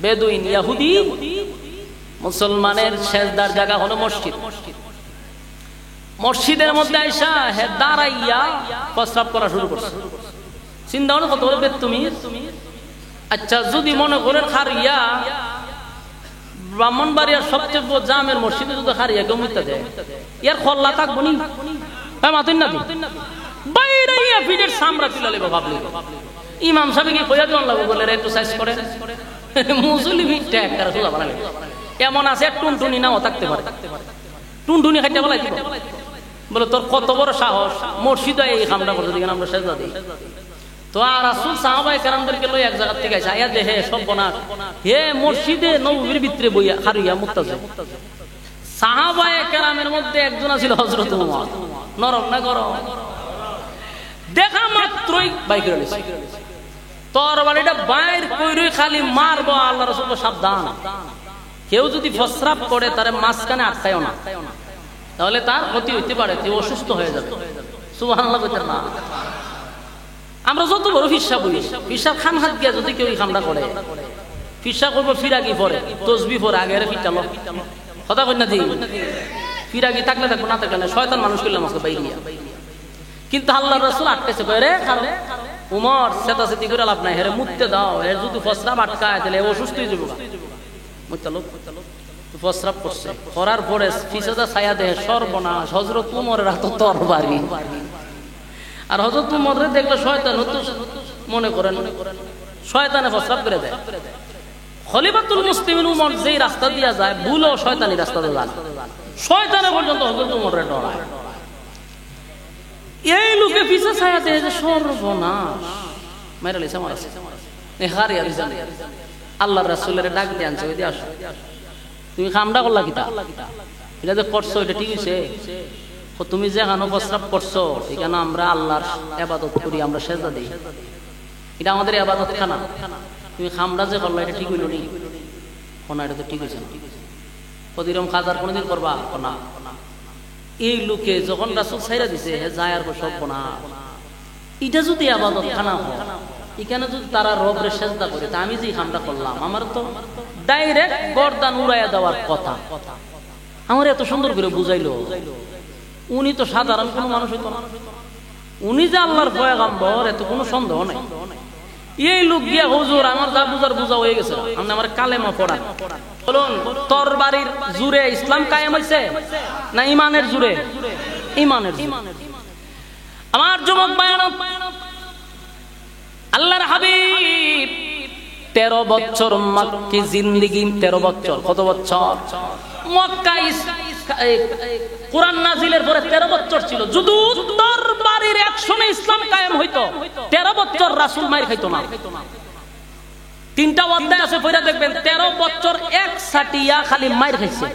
বেদুইন ইহুদি, মুসলমানের সেজদার জায়গা হলো মসজিদ। মসজিদের মধ্যে আইসা হে দাঁড়াইয়া প্রস্রাব করা শুরু করছে। চিন্তা হলো কত বড় বেদ তুমি। আচ্ছা যদি মনে করেন খারিয়া ব্রাহ্মণবাড়িয়ার সবচেয়ে বড় জামের মসজিদে যদি খারিয়া কেউ মিথ্যা দেয়, ইয়ার খল্লা থাকবো নি? ইমাম সাহেব কি কইয়া জন লাগবে বলে একটু সাইজ করে মুসলিম এমন আছে টুনটুনি নাও থাকতে পারে, টুনটুনি খাইতে বলাই বলে তোর কত বড় সাহস মসজিদে এই কামটা করতে দিকে আমরা সেজদা দিই। তো আর রাসূল সাহাবায়ে কেরামদেরকে লই এক জায়গা থেকে আইসা আয়া দেখে সব বনার হে মসজিদে নববীর ভিতরে বইয়া খারিয়া মুত্তাজে। সাহাবায়ে কেরামের মধ্যে একজন ছিল হযরত ওমর। নরম না গরম? দেখা মাত্রই বাইক রইছে, তরবারিটা বাইর কইরই খালি মারবো। আল্লাহ রাসূল সাবধান, কেউ যদি প্রস্রাব করে তারে মাঝখানে আটকায়ও না, তাহলে তার ক্ষতি হইতে পারে, সে অসুস্থ হয়ে যাবে। সুবহানাল্লাহ কইতেন না? আমরা যত বড় ফিরসাব বলি, ফিরসাব খান হাত গিয়া যদি কেউ খামটা করে, ফিরসা করবো ফিরাগি পরে, তসবি পরে, আগে ফিরটালো কথা কই না দি। ফিরাগি থাকলে থাকবো, না থাকলে না, শয়তান মানুষ করলাম আজকে বাইরিয়া। কিন্তু আল্লাহর রাসূল আটকেছে, কয় রে উমর চেতাচেতি করে লাভ নাই, হেরে মুততে দাও, এর যদি প্রস্রাব আটকায় তাহলে অসুস্থ হয়ে যাবো। প্রস্রাব করছে, করার পরে ফিসেদা ছায়া দেয়, সর্বনাশ, হযরত উমরের হাতে তরবারি। আর হযরত উমরের দেখলে শয়তান হতো, মনে করেন শয়তানে প্রস্রাব করে দেয়। খলিফাতুল মুসলিমিন উমর যেই রাস্তা দিয়া যায়, ভুলও শয়তানি রাস্তাতে যায়, শয়তানে পর্যন্ত হযরত উমরের ডরায়। এই লোকে পিছে ছায়া দেয় যে সর্বনাশ, মেরে লিসা মারছে, হারিয়া দিছে। আল্লাহর রাসূলের ডাক দিয়ে আনছে, ওই দিয়ে আসো, তুমি কামটা করলা কিতা, এটা যে করছো এটা ঠিক হইছে? তুমি যেখানে প্রস্রাব করছো এখানে আমরা আল্লাহর ইবাদত করি, আমরা সেজদা দিই, এটা আমাদের ইবাদত খানা। তুমি খামড়া যে করলা এটা ঠিক হইল নি? না, এটা তো ঠিক হয়েছে না। প্রতিরম কাজার কোনোদিন করবা না। এই লোকে যখন রাসূল ছাইরা দিছে, হে যায় আর সব না, এটা যদি ইবাদত খানা হয়, এখানে যদি তারা রবরে সেজদা করে, তা আমি যে খামটা করলাম আমার তো ডাইরেক্ট গর্দান উড়াইয়া দেওয়ার কথা। আমার এত সুন্দর করে বুঝাইলো, উনি তো সাধারণ কোনো মানুষ হইতো না, উনি যে আল্লাহর পয়গম্বর এত কোনো সন্দেহ নাই। এই লোক গিয়া হুজুর আমার যা বুঝার বুঝা হয়ে গেছে, আপনি আমার কালেমা পড়ান। বলুন, তরবারির জুরে ইসলাম কায়েম হইছে না ইমানের জুরে? ইমানের জুরে। আমার যুবক ভাইরা, আল্লাহর হাবিব 13 বছর মক্কি জিন্দেগি, 13 বছর, কত বছর মক্কায় কোরআন নাজিলের পরে 13 বছর ছিল। যদি তরবারির অ্যাকশনে ইসলাম কায়েম হইতো, 13 বছর রাসূল মাইর খাইতো না। 3টা অধ্যায় আছে, পড়ে দেখবেন 13 বছর এক সাটিয়া খালি মাইর খাইছে।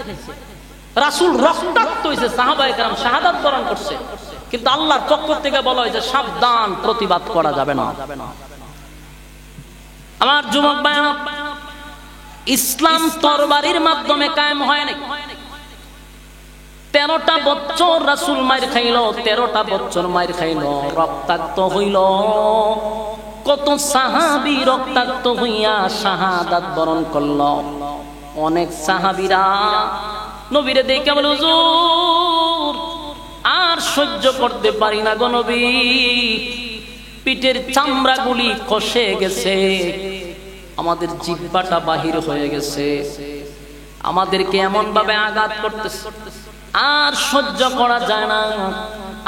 রাসূল রক্তাক্ত হইছে, সাহাবায়ে কেরাম শাহাদাত বরণ করছে, কিন্তু আল্লাহর পক্ষ থেকে বলা হয়েছে সাবধান, প্রতিবাদ করা যাবে না। আমার যুবক ভাইরা, ইসলাম তরবারির মাধ্যমে কায়েম হয় নাই। 13টা বছর রাসূল মাইর খাইল, 13টা বছর মাইর খাইল, রক্তাক্ত হইল। কত সাহাবী রক্তাক্ত হইয়া শাহাদাত বরণ করল। অনেক সাহাবীরা নবীরে দেখে বলে, হুজুর আর সহ্য করতে পারি না গো নবী, পিঠের চামড়াগুলি খসে গেছে, আমাদের জিহ্বাটা বাহির হয়ে গেছে, আমাদেরকে এমন ভাবে আঘাত করতেছে, আর সহ্য করা যায় না।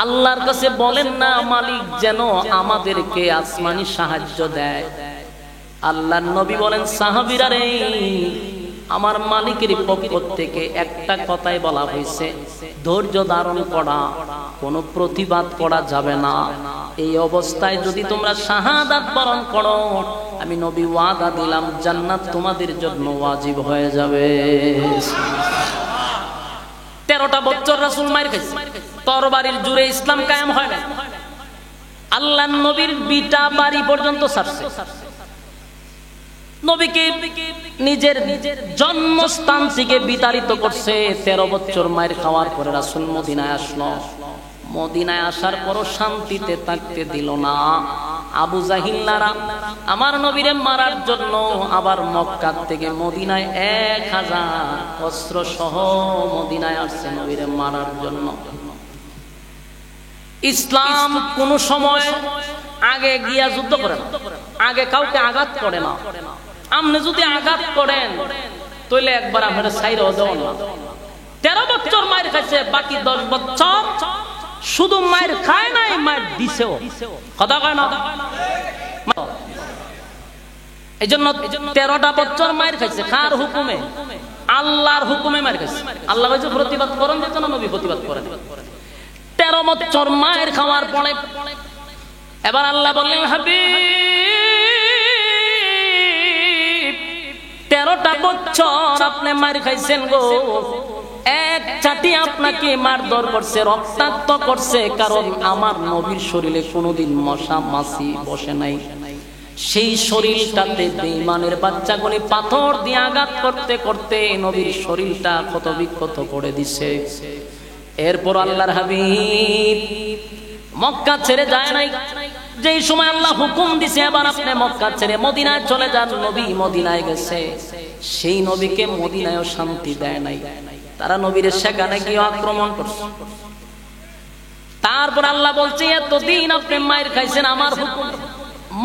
আল্লাহর কাছে বলেন না মালিক যেন আমাদেরকে আসমানি সাহায্য দেয়। আল্লাহর নবী বলেন, সাহাবীরা রে, আমার মালিকের পক্ষ থেকে একটা কথাই বলা হয়েছে, ধৈর্য ধারণ করা, কোনো প্রতিবাদ করা যাবে না। এই অবস্থায় যদি তোমরা শাহাদাত বরণ করো, আমি নবী ওয়াদা দিলাম জান্নাত তোমাদের জন্য ওয়াজিব হয়ে যাবে। 13টা বছর রাসূল মাইর খাইছে, তরবারির জুরে ইসলাম কায়েম হয় না। আল্লাহর নবীর বিটা বাড়ি পর্যন্ত ছাড়ছে। নবীকে নিজের জন্মস্থান থেকে বিতাড়িত করছে। 13 বছর মায়ের খাওয়ার পরে রাসূল মদিনায় আসলো। মদিনায় আসার পরও শান্তিতে থাকতে দিল না। আবু জাহিল্লারা আমার নবীরে মারার জন্য আবার মক্কা থেকে মদিনায় 1000 অস্ত্র সহ মদিনায় আসছে নবীরে মারার জন্য। ইসলাম কোন সময় আগে গিয়া যুদ্ধ করে না, আগে কাউকে আঘাত করে না। আপনি যদি আঘাত করেন তাহলে একবার আপনার ছাইরাও দেওয়া না। 13 বছর মায়ের খাইছে, বাকি 10 বছর শুধু মায়ের খায় নাই, মায়ের দিছেও। কথা কয় না? এই জন্য 13টা বছর মায়ের খাইছে। কার হুকুমে? আল্লাহর হুকুমে মায়ের খাইছে। আল্লাহ কইছে প্রতিবাদ করেন, যেত না নবী প্রতিবাদ করেন। 13 বছর মায়ের খাওয়ার পরে এবার আল্লাহ বললেন, হাবিব 13টা বছর আপনি মার খাইছেন গো, এক চাটি আপনাকে মারধর করছে, রক্তাক্ত করছে, কারণ আমার নবীর শরীরে কোনোদিন মশা মাছি বসে নাই। সেই শরীরটাতে বেঈমানের বাচ্চাগুলি পাথর দিয়ে আঘাত করতে করতে নবীর শরীরটা ক্ষত বিক্ষত করে দিছে। এরপর আল্লাহর হাবিব মক্কা ছেড়ে যায় নাই। যেই সময় আল্লাহ হুকুম দিছে এবার আপনি মক্কা ছেড়ে মদিনায় চলে যান, নবী মদিনায় গেছে। সেই নবীকে মদিনায়ও শান্তি দেয় নাই, তারা নবীর সেখানে গিয়ে আক্রমণ করছে। তারপর আল্লাহ বলছে, এতদিন আপনি মায়ের খাইছেন আমার হুকুম,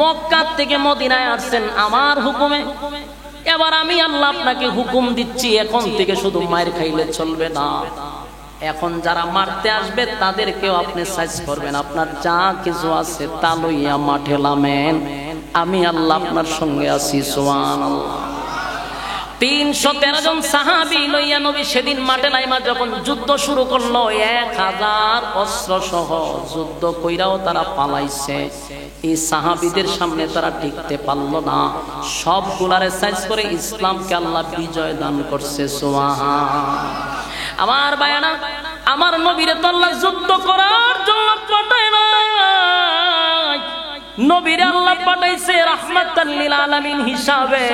মক্কা থেকে মদিনায় আসছেন আমার হুকুমে। এবার আমি আল্লাহ আপনাকে হুকুম দিচ্ছি, এখন থেকে শুধু মায়ের খাইলে চলবে না, এখন যারা মারতে আসবে তাদেরকেও আপনি সাইজ করবেন, আপনার যা কিছু আছে তা লইয়া মাঠে নামেন, আমি আল্লাহ আপনার সঙ্গে আছি। সুবহানাল্লাহ। 313 জন সাহাবী লইয়া নবী সেদিন মাঠে নাইমা যখন যুদ্ধ শুরু করলো, 1000 অস্ত্র সহ যুদ্ধ কইরাও তারা পালাইছে। এই সাহাবীদের সামনে তারা টিকতে পারল না, সবগুলারে সাইজ করে ইসলামকে আল্লাহ বিজয় দান করছে। সুবহান। আমার বায়ানা, আমার নবীরে তো আল্লাহ যুদ্ধ করার জন্য পাঠায় নাই, নবীরে আল্লাহ পাঠাইছে রাহমাতাল লিল আলামিন হিসাবে।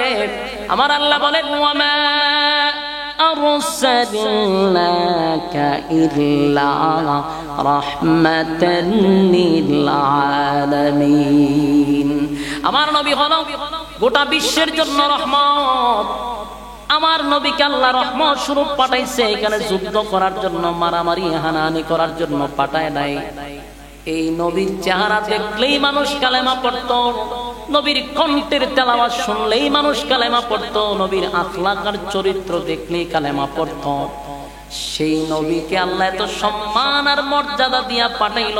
আমার আল্লাহ বলেন ওয়ামা আরসালনাকা ইল্লা রাহমাতাল লিল আলামিন। আমার নবী হলো গোটা বিশ্বের জন্য রহমত। আমার নবীকে আল্লাহ রহমত স্বরূপ পাঠাইছে, এখানে যুদ্ধ করার জন্য, মারামারি হানাহানি করার জন্য পাঠায় নাই। এই নবীর চেহারা দেখলেই মানুষ কালেমা পড়তো, নবীর কণ্ঠের তেলাওয়াত শুনলেই মানুষ কালেমা পড়তো, নবীর আখলাক আর চরিত্র দেখলেই কালেমা পড়তো। সেই নবীকে আল্লাহ এত সম্মান আর মর্যাদা দিয়া পাঠাইল,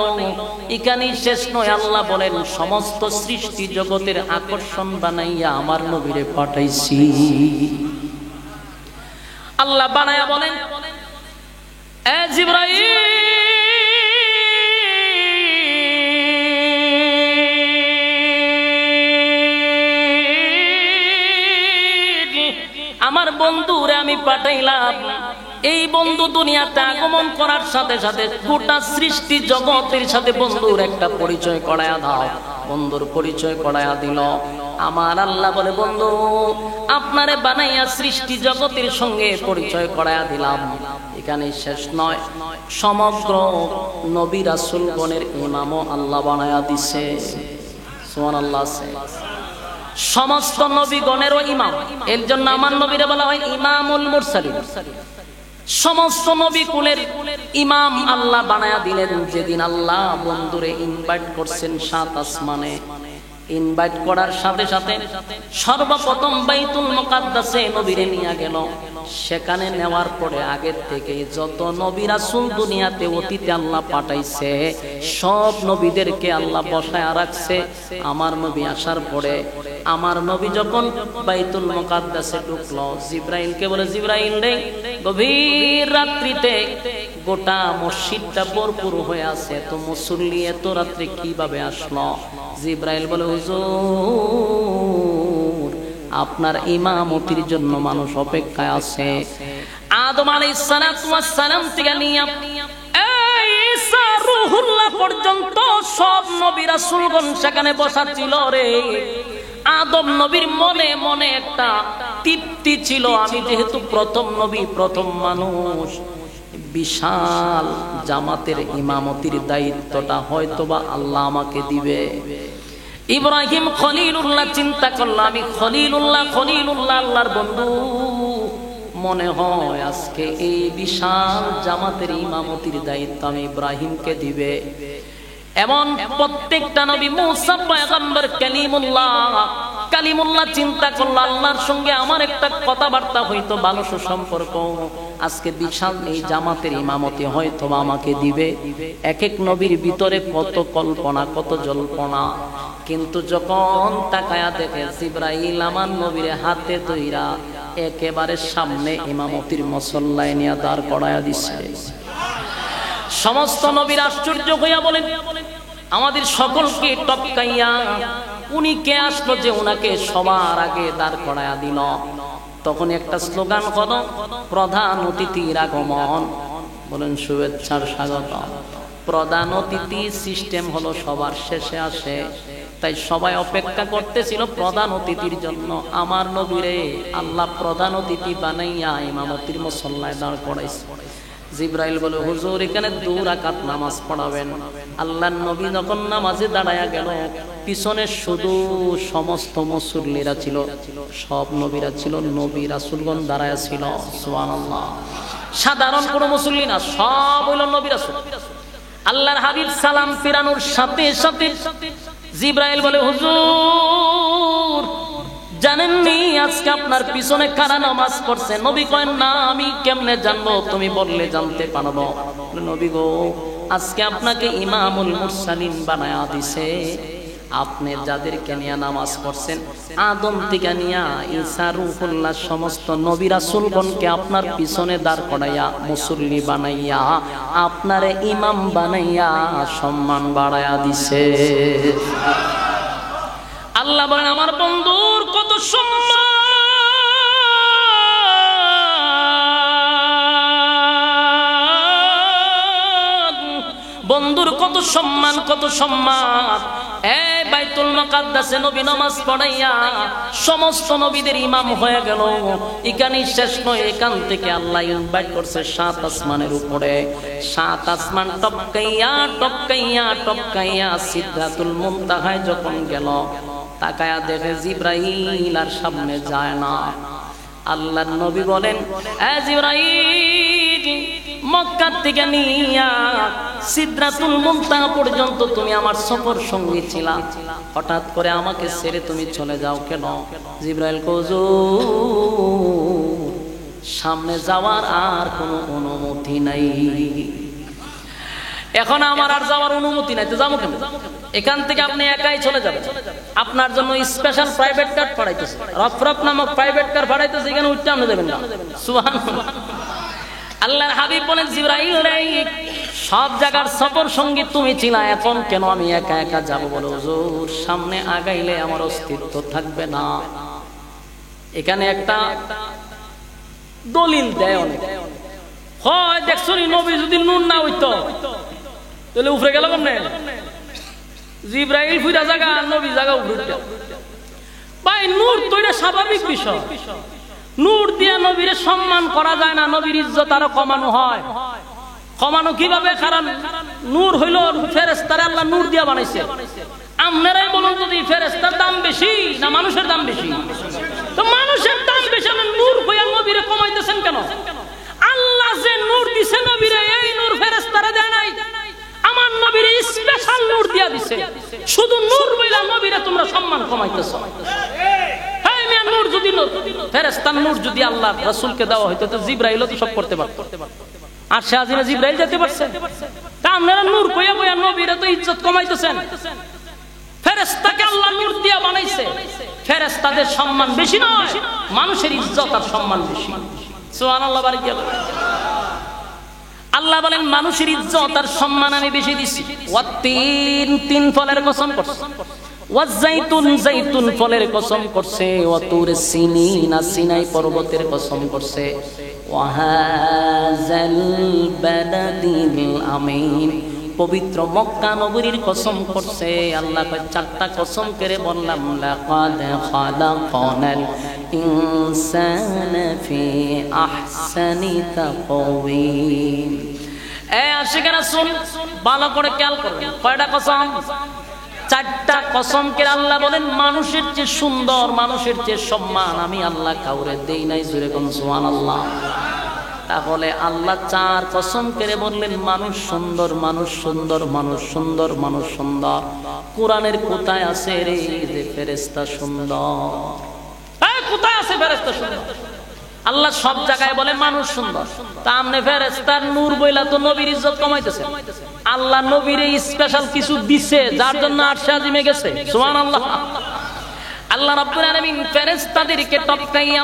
এখানেই শেষ নয়। আল্লাহ বলেন সমস্ত সৃষ্টি জগতের আকর্ষণ বানাইয়া আমার নবীরে পাঠাইছি। আল্লাহ বানায়া বলেন এ জিবরাইল, আমার বন্ধুরে আমি পাঠাইলাম, এই বন্ধু দুনিয়াতে আগমন করার সাথে সাথে গোটা সৃষ্টি জগতের সাথে বন্ধুর একটা পরিচয় করায়া দাও। বন্ধুর পরিচয় করায়া দিল। আমার আল্লাহ বলে বন্ধু আপনারে বানাইয়া সৃষ্টি জগতের সঙ্গে পরিচয় করায়া দিলাম। এখানে শেষ নয়, সমগ্র নবী রাসূলগণের ইমামও আল্লাহ বানায়া দিছে। সুবহানাল্লাহ। সমস্ত নবীগণেরও ইমাম, এর জন্য আমার নবীরে বলা হয় ইমামুল মুরসালিন। সমস্ত নবী কুলের ইমাম আল্লাহ বানায়া দিলেন। যেদিন আল্লাহ বন্ধুরে ইনভাইট করছেন 7 আসমানে, ইনভাইট করার সাথে সাথে সর্বপ্রথম বাইতুল মুকাদ্দাসে নবীরে নিয়ে গেল। সেখানে নেওয়ার পরে আগের থেকে যত নবী রাসূল দুনিয়াতে অতীতে আল্লাহ পাঠাইছে সব নবীদেরকে আল্লাহ বসায় রাখছে। আমার নবী আসার পরে আমার নবী যখন বাইতুল মুকাদ্দাসে ঢুকলো, জিবরাইলকে বলে জিবরাইল রে, গভীর রাত্রিতে গোটা মসজিদটা ভরপুর হয়ে আছে, তো মুসল্লি এত রাত্রে কিভাবে আসলো? জিবরাইল বলে হুজুর আপনার ইমামতির জন্য মানুষ অপেক্ষায় আছে। আদম আলাইহিস সালাম থেকে নিয়ে ঈসা রূহুল্লাহ পর্যন্ত সব নবী রাসূলগণ সেখানে বসা ছিল রে। আদম নবীর মনে মনে একটা তৃপ্তি ছিল, আমি যেহেতু প্রথম নবী, প্রথম মানুষ, বিশাল জামাতের ইমামতির দায়িত্বটা হয়তোবা আল্লাহ আমাকে দিবে। ইব্রাহিম খলিলুল্লাহ চিন্তা করল, আমি খলিলুল্লাহ আল্লাহর বন্ধু, মনে হয় আজকে এই বিশাল জামাতের ইমামতির দায়িত্ব আমি ইব্রাহিমকে দিবে। এমন প্রত্যেকটা নবী, মুসা পয়গম্বর, কালিমুল্লাহ চিন্তা করলো আল্লাহর সঙ্গে আমার একটা কথাবার্তা হয়তো ভালো সুসম্পর্ক, আজকে বিশাল এই জামাতের ইমামতি হয়তো আমাকে দিবে। এক এক নবীর ভিতরে কত কল্পনা, কত জল্পনা। কিন্তু যখন তাকায়া দেখে জিবরাইল আমার নবীরে হাতে ধইরা একেবারে সামনে ইমামতির মুসল্লায় নিয়ে দাঁড় করায়া দিছে। সমস্ত নবীর আশ্চর্য হইয়া বলেন, আমাদের সকলকে টপকাইয়া উনি কে আসলো যে উনাকে সবার আগে দাঁড় করায়া দিল? তখন একটা স্লোগান হলো, প্রধান অতিথির আগমন। বলেন শুভেচ্ছার স্বাগত। প্রধান অতিথি সিস্টেম হলো সবার শেষে আসে, তাই সবাই অপেক্ষা করতেছিল প্রধান অতিথির জন্য। আমার নবীরে আল্লাহ প্রধান অতিথি বানাইয়া ইমামতির মুসল্লায় দাঁড় করাইছে। জিবরাইল বলে হুজুর এখানে 2 রাকাত নামাজ পড়াবেন। আল্লাহর নবী যখন নামাজে দাঁড়ায়া গেল, পিছনে শুধু সমস্ত মুসল্লিরা ছিল, সব নবীরা ছিল, নবী রাসূলগণ দাঁড়ায়া ছিল। সুবহানাল্লাহ। সাধারণ কোনো মুসল্লি না, সব হইল নবী রাসূল। আল্লাহর হাবিব সালাম ফিরানোর সাথে সাথে জিব্রাইল বলে হুজুর জানেননি আজকে আপনার পিছনে কারা নামাজ পড়ছে? নবী কয় না, আমি কেমনে জানবো? তুমি বললে জানতে পারবো। নবী গো, আজকে আপনাকে ইমামুল মুরসালিন বানায়া দিছে। আপনি যাদেরকে নিয়ে নামাজ পড়ছেন, আদম থেকে নিয়া ঈসা রূহুল্লাহ সমস্ত নবী রাসূলগণকে আপনার পিছনে দাঁড় করাইয়া মুসল্লি বানাইয়া আপনারে ইমাম বানাইয়া সম্মান বাড়ায়া দিছে। আল্লাহ বলেন আমার বন্ধুর কত সম্মান, বন্ধুর কত সম্মান, কত সম্মান। এই বাইতুল মুকাদ্দাসে নবী নামাজ পড়াইয়া সমস্ত নবীদের ইমাম হয়ে গেল। এখানেই শেষ নয়, এখান থেকে আল্লাহ ইনভাইট করছে 7 আসমানের উপরে। 7 আসমান টপকাইয়া টপকাইয়া টপকাইয়া সিদরাতুল মুনতাহায় যখন গেল, তাকায়া দেখে জিব্রাইল আর সামনে যায় না। আল্লাহর নবী বলেন, এ জিব্রাইল, মক্কা থেকে নিয়া সিদরাতুল মুনতাহা পর্যন্ত তুমি আমার সফর সঙ্গী ছিলা, হঠাৎ করে আমাকে ছেড়ে তুমি চলে যাও কেন? জিব্রাইল হুজুর, সামনে যাওয়ার আর কোনো অনুমতি নাই। এখন আমার আর যাওয়ার অনুমতি নাই, তো যাবো কেন? এখান থেকে আপনি একাই চলে যাবেন। আপনার জন্য স্পেশাল প্রাইভেট কার পাঠাইতেছে, রফরফ নামক প্রাইভেট কার পাঠাইতেছে, এখানে উঠতে আপনি দেবেন না। সুবহানাল্লাহ। আল্লাহর হাবিব বলেন, জিবরাইল রে, সব জায়গার সফর সঙ্গী তুমি ছিলা, এখন কেন আমি একা একা যাব? বলো হুজুর, সামনে আগাইলে আমার অস্তিত্ব থাকবে না। এখানে একটা দলিল দেয় অনেক, হয় দেখছো নবী যদি নূর না হইতো তাহলে উপরে গেল কেমনে? জিবরাইল ফুইরা জায়গা, নবী জায়গা উপরে। ভাই নূর তো এটা স্বাভাবিক বিষয়, নূর দিয়া নবীরে সম্মান করা যায় না, নবীর ইজ্জত আরো কমানো হয়। কমানো কিভাবে? কারণ নূর হইল ফেরেশতারে আল্লাহ নূর দিয়া বানাইছে। আপনারাই বলুন, যদি ফেরেশতার দাম বেশি না মানুষের দাম বেশি? তো মানুষের দাম বেশি, নূর হইয়া নবীরে কমাইতেছেন কেন? আল্লাহ যে নূর দিছে নবীরে, এই নূর ফেরেশতারে দেয় নাই, আমার নবীরে স্পেশাল নূর দিয়া দিছে। শুধু নূর বইলা নবীরে তোমরা সম্মান কমাইতেছো। নূর যদি ফেরেশতার নূর যদি আল্লাহ রাসূলকে দেওয়া হইতো, তো জিবরাইলও তো সব করতে পারতো। আর সে আজিমে জিবরাইল যেতে পারছে? তা আপনারা নূর কইয়া কইয়া নবীরে তো ইজ্জত কমাইতেছেন। ফেরেশতাকে আল্লাহ নূর দিয়া বানাইছে, ফেরেশতাদের সম্মান বেশি নয়, মানুষের ইজ্জত আর সম্মান বেশি। সুবহানাল্লাহ। বারিক আল্লাহ বলেন, মানুষের ইজ্জত আর সম্মান আমি বেশি দিছি। ওয়াতিন, তিন ফলের কসম করছে। ওয়াজাইতুন, জাইতুন ফলের কসম করছে। ওয়াতুর সিনিন, সিনাই পর্বতের কসম করছে। ওয়াহাযাল বালাদিল আমিন, পবিত্র মক্কা নগরীর কসম করছে। আল্লাহ কয়, 4টা কসম করে বললাম, লাকাদ খালাকনাল ইনসানা ফি আহসানি তাকওয়িম। এই আশিকেরা শুন, ভালো করে খেয়াল করবেন, কয়টা কসম? 4টা কসম করে আল্লাহ বলেন, মানুষের যে সুন্দর, মানুষের যে সম্মান আমি আল্লাহ কাউরে দেই নাই। জোরে কোন সুবহানাল্লাহ। তাহলে আল্লাহ 4 কসম করে বললেন, মানুষ সুন্দর, মানুষ সুন্দর, মানুষ সুন্দর, মানুষ সুন্দর। কোরআনের কোথায় আছে রে যে ফেরেশতা সুন্দর? কোথায় আছে ফেরেশতা সুন্দর? আল্লাহ সব জায়গায় বলে মানুষ সুন্দর। তা আমনে ফেরেশতার নূর বইলা তো নবীর ইজ্জত কমাইতেছে। আল্লাহ নবীরে স্পেশাল কিছু দিছে, যার জন্য আরশে আজিমে গেছে। সুবহানাল্লাহ। আল্লাহ রাব্বুল আলামিন ফেরেশতাদেরকে টপকাইয়া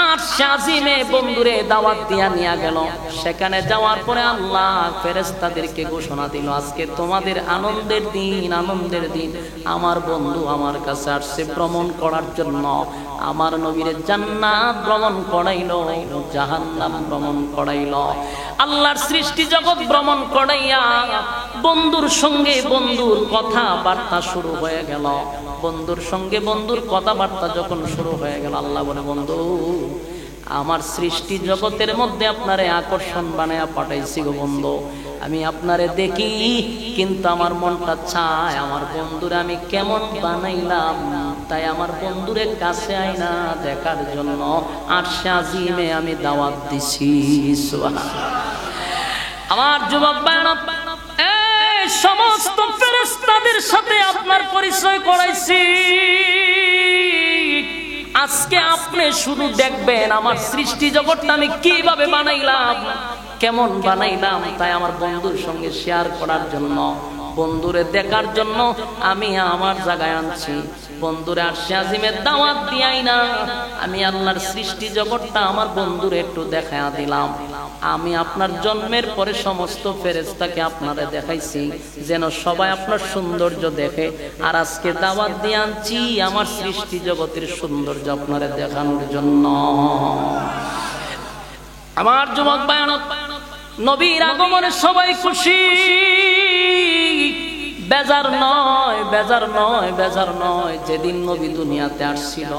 আরশে আজিমে বন্ধুরে দাওয়াত দিয়া নিয়ে গেল। সেখানে যাওয়ার পরে আল্লাহ ফেরেশতাদেরকে ঘোষণা দিল, আজকে তোমাদের আনন্দের দিন, আনন্দের দিন। আমার বন্ধু আমার কাছে আসছে ভ্রমণ করার জন্য। আমার নবীরে জান্নাত ভ্রমণ করাইলো, জাহান্নাম ভ্রমণ করাইলো, আল্লাহর সৃষ্টি জগৎ ভ্রমণ করাইয়া বন্ধুর সঙ্গে বন্ধুর কথাবার্তা শুরু হয়ে গেল। বন্ধুর সঙ্গে বন্ধুর কথাবার্তা যখন শুরু হয়ে গেল, আল্লাহ বলে, বন্ধু আমার সৃষ্টি জগতের মধ্যে আপনারে আকর্ষণ বানায়া পাঠাইছি গো বন্ধু। আমি আপনারে দেখি, কিন্তু আমার মনটা চায় আমার বন্ধুরে আমি কেমন বানাইলাম। তাই আমার বন্ধুরে কাছে আইনা দেখার জন্য আরশে আজিমে আমি দাওয়াত দিছি। সুবহানাল্লাহ। আমার যুবক ভাইরা, এই সমস্ত ফেরেশতাদের সাথে আপনার পরিচয় করাইছি। আজকে আপনি শুধু দেখবেন আমার সৃষ্টি জগৎটা আমি কিভাবে বানাইলাম, কেমন বানাইলাম। তাই আমার বন্ধুর সঙ্গে শেয়ার করার জন্য, বন্ধুরে দেখার জন্য আমি আমার জায়গায় আনছি। বন্ধুরে আরশে আজিমের দাওয়াত দিয়াই না, আমি আল্লাহর সৃষ্টি জগৎটা আমার বন্ধুরে একটু দেখায়া দিলাম। আমি আপনার জন্মের পরে সমস্ত ফেরেশতাকে আপনারে দেখাইছি যেন সবাই আপনার সৌন্দর্য দেখে। আর আজকে দাওয়াত দিয়ে আনছি আমার সৃষ্টি জগতের সৌন্দর্য আপনারে দেখানোর জন্য। আমার যুবক ভাইরা, নবীর আগমনে সবাই খুশি, বেজার নয়, বেজার নয়, বেজার নয়। যেদিন নবী দুনিয়াতে আসছিল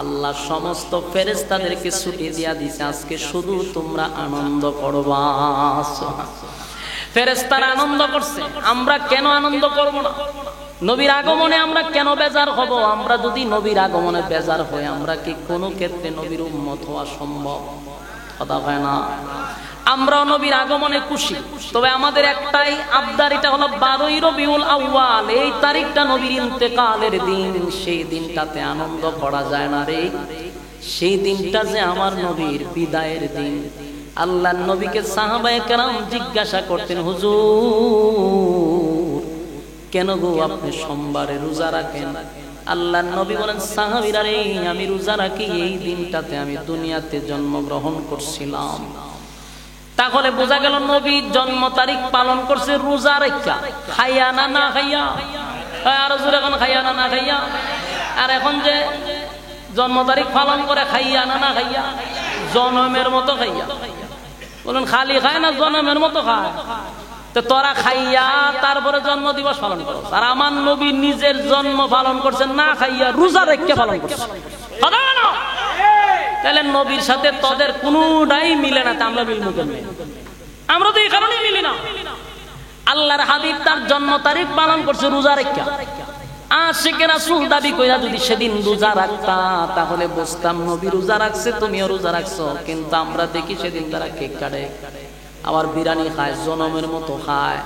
আল্লাহ সমস্ত ফেরেশতাদেরকে ছুটি দিয়া দিছে, আজকে শুধু তোমরা আনন্দ করবা। ফেরেশতারা আনন্দ করছে, আমরা কেন আনন্দ করব না? নবীর আগমনে আমরা কেন বেজার হব? আমরা যদি নবীর আগমনে বেজার হই, আমরা কি কোনো ক্ষেত্রে নবীর উম্মত হওয়া সম্ভব? কথা হয় না। আমরাও নবীর আগমনে খুশি, তবে আমাদের একটাই আবদার, এটা হলো 12ই রবিউল আউয়াল। এই তারিখটা নবীর ইন্তেকালের দিন, সেই দিনটাতে আনন্দ করা যায় না রে। সেই দিনটা যে আমার নবীর বিদায়ের দিন। আল্লাহর নবীকে সাহাবায়ে কেরাম জিজ্ঞাসা করতেন, হুজুর কেন গো আপনি সোমবারে রোজা রাখেন? আল্লাহর নবী বলেন, সাহাবীরা রে, আমি রোজা রাখি এই দিনটাতে আমি দুনিয়াতে জন্মগ্রহণ করছিলাম। তাহলে বোঝা গেল নবীর জন্ম তারিখ পালন করছে রোজা রেখা। খাইয়া না না খাইয়া, আরো জোরে এখন খাইয়া না না খাইয়া। আর এখন যে জন্ম তারিখ পালন করে খাইয়া না না খাইয়া, জনমের মতো খাইয়া। বলুন খালি খায় না জনমের মতো খায়? তো তোরা খাইয়া তারপরে জন্ম দিবস পালন করো। আর আমার নবী নিজের জন্ম পালন করছেন না খাইয়া, রোজা রেখে পালন করছে। তাহলে নবীর সাথে তোদের কোনটাই মিলে না। তা আমরা মিলবো কেন? আমরা তো এই কারণেই মিলি না। আল্লাহর হাবিব তার জন্ম তারিখ পালন করছে রোজা রেখা। আশিকে রাসূল দাবি কইরা যদি সেদিন রোজা রাখতা, তাহলে বুঝতাম নবী রোজা রাখছে, তুমিও রোজা রাখছো। কিন্তু আমরা দেখি সেদিন তারা কেক কাটে, আবার বিরিয়ানি খায়, জনমের মতো খায়।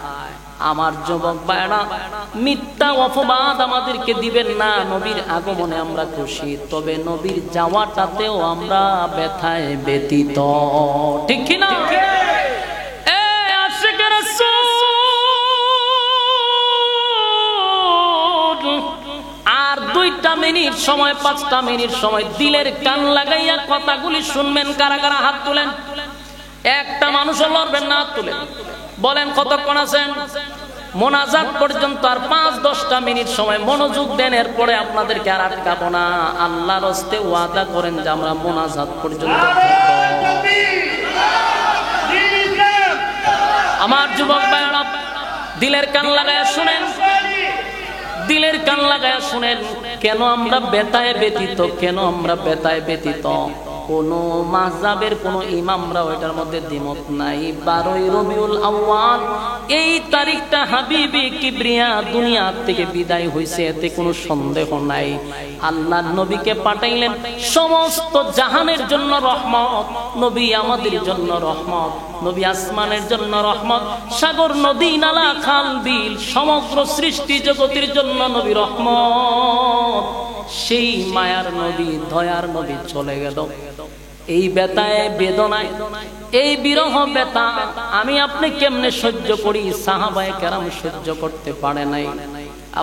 আমার যুবক ভাইরা, মিথ্যা অপবাদ আমাদেরকে দিবেন না। নবীর আগমনে আমরা খুশি, তবে নবীর যাওয়াটাতেও আমরা ব্যথায় ব্যথিত, ঠিক কি না? আর 2টা মিনিট সময়, 5টা মিনিট সময় দিলের কান লাগাইয়া কথাগুলি শুনবেন। কারা কারা হাত তুলেন? একটা মানুষও লড়বেন না, হাত তুলেন। বলেন কতক্ষণ আছেন? মোনাজাত পর্যন্ত আর 5-10টা মিনিট সময় মনোযোগ দেন। এরপরে আপনাদেরকে আর আটকাবো না। আল্লাহর হস্তে ওয়াদা করেন যে আমরা মোনাজাত পর্যন্ত। আমার যুবক ভাইরা, দিলের কান লাগায়া শুনেন, দিলের কান লাগায়া শুনেন। কেন আমরা ব্যথায় ব্যথিত? কেন আমরা ব্যথায় ব্যথিত? কোন মাযহাবের কোন ইমামরাও এটার মধ্যে দ্বিমত নাই। 12ই রবিউল আউয়াল এই তারিখটা হাবিবে কিবরিয়া দুনিয়া থেকে বিদায় হইছে, এতে কোনো সন্দেহ নাই। আল্লাহর নবীকে পাঠাইলেন সমস্ত জাহানের জন্য রহমত। নবী আমাদের জন্য রহমত, নবী আসমানের জন্য রহমত, সাগর নদী নালা খাল বিল সমগ্র সৃষ্টি জগতের জন্য নবী রহমত। সেই মায়ার নবী, দয়ার নবী চলে গেল। এই ব্যথায় বেদনায়, এই বিরহ ব্যথা আমি আপনি কেমনে সহ্য করি? সাহাবায়ে কেরাম সহ্য করতে পারে নাই।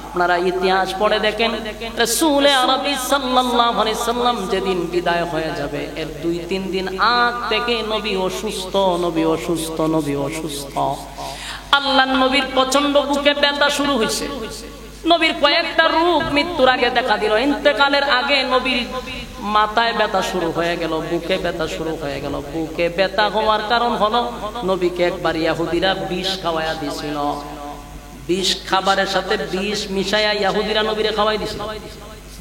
আপনারা ইতিহাস পড়ে দেখেন, রাসূল আরবি সাল্লাল্লাহু আলাইহি সাল্লাম যেদিন বিদায় হয়ে যাবে, এর 2-3 দিন আগ থেকে নবী অসুস্থ, নবী অসুস্থ, নবী অসুস্থ। আল্লাহর নবীর প্রচন্ড বুকে ব্যথা শুরু হয়েছে। নবীর কয়েকটা রূপ মৃত্যুর আগে দেখা দিল। ইন্তেকালের আগে নবীর মাথায় ব্যথা শুরু হয়ে গেল, বুকে ব্যথা শুরু হয়ে গেল। বুকে ব্যথা হওয়ার কারণ হলো নবীকে একবার ইহুদিরা বিষ খাওয়াইয়া দিছিল। বিষ খাবারের সাথে বিষ মিশাইয়া ইহুদিরা নবীরে খাওয়াই দিছিল।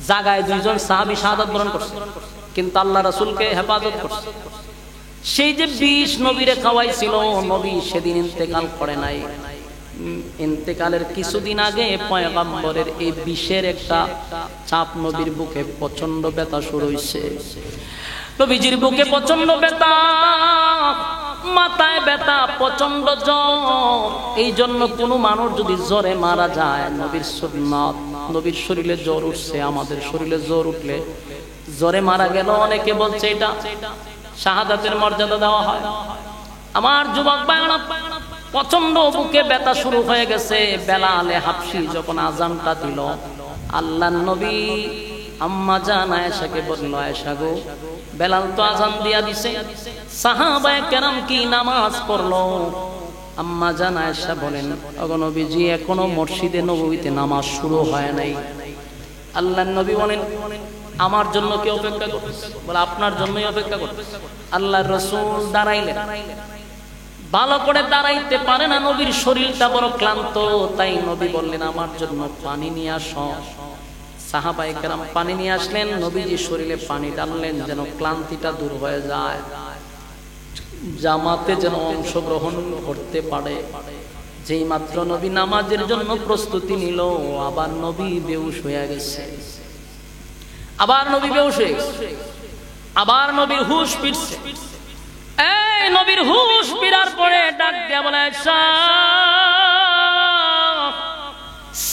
জাগায় 2জন সাহাবী শাহাদাত বরণ করছে, কিন্তু আল্লাহ রাসূলকে হেফাজত করছে। সেই যে বিষ নবীরে খাওয়াইছিল, নবী সেদিন ইন্তেকাল করে নাই। ইন্তেকালের কিছুদিন আগে পয়গম্বরের এই বিষের একটা চাপ নবীর বুকে প্রচন্ড ব্যথা শুরু হয়েছে। নবীজির বুকে প্রচন্ড ব্যথা। মাথায় ব্যথা, প্রচন্ড জ্বর। এই জন্য কোনো মানুষ যদি জ্বরে মারা যায়, নবীর সুন্নাত, নবীর শরীরে জ্বর উঠছে, আমাদের শরীরে জ্বর উঠলে জ্বরে মারা গেল, অনেকে বলছে এটা শাহাদাতের মর্যাদা দেওয়া হয়। আমার যুবক ভাইরা, প্রচন্ড বুকে ব্যথা শুরু হয়ে গেছে। বেলালে হাবশি যখন আজানটা দিল, আল্লাহর নবী আম্মা জান আয়েশাকে বলল, আয়েশা গো, বেলাল তো আজান দিয়া দিছে, সাহাবায়ে কেরাম কি নামাজ পড়লো? আম্মা জান আয়েশা বলেন, ওগো নবীজি, এখনো মসজিদে নববীতে নামাজ শুরু হয় নাই। আল্লাহর নবী বলেন, আমার জন্য কি অপেক্ষা করতেছে? বলে, আপনার জন্যই অপেক্ষা করতেছে। আল্লাহর রাসূল দাঁড়াইলেন, ভালো করে দাঁড়াইতে পারে না, নবীর শরীরটা বড় ক্লান্ত। তাই নবী বললেন, আমার জন্য পানি নিয়ে আসো। সাহাবায়ে কেরাম পানি নিয়ে আসলেন, নবীজি শরীরে পানি ঢাললেন যেন ক্লান্তিটা দূর হয়ে যায়, জামাতে যেন অংশগ্রহণ করতে পারে। যেই মাত্র নবী নামাজের জন্য প্রস্তুতি নিল, আবার নবী বেহুশ হয়ে গেছে। আবার নবী বেহুশ হয়ে গেছে, আবার নবীর হুশ ফিরছে। এই নবীর হুশ ফিরার পরে ডাক দিয়া বলে,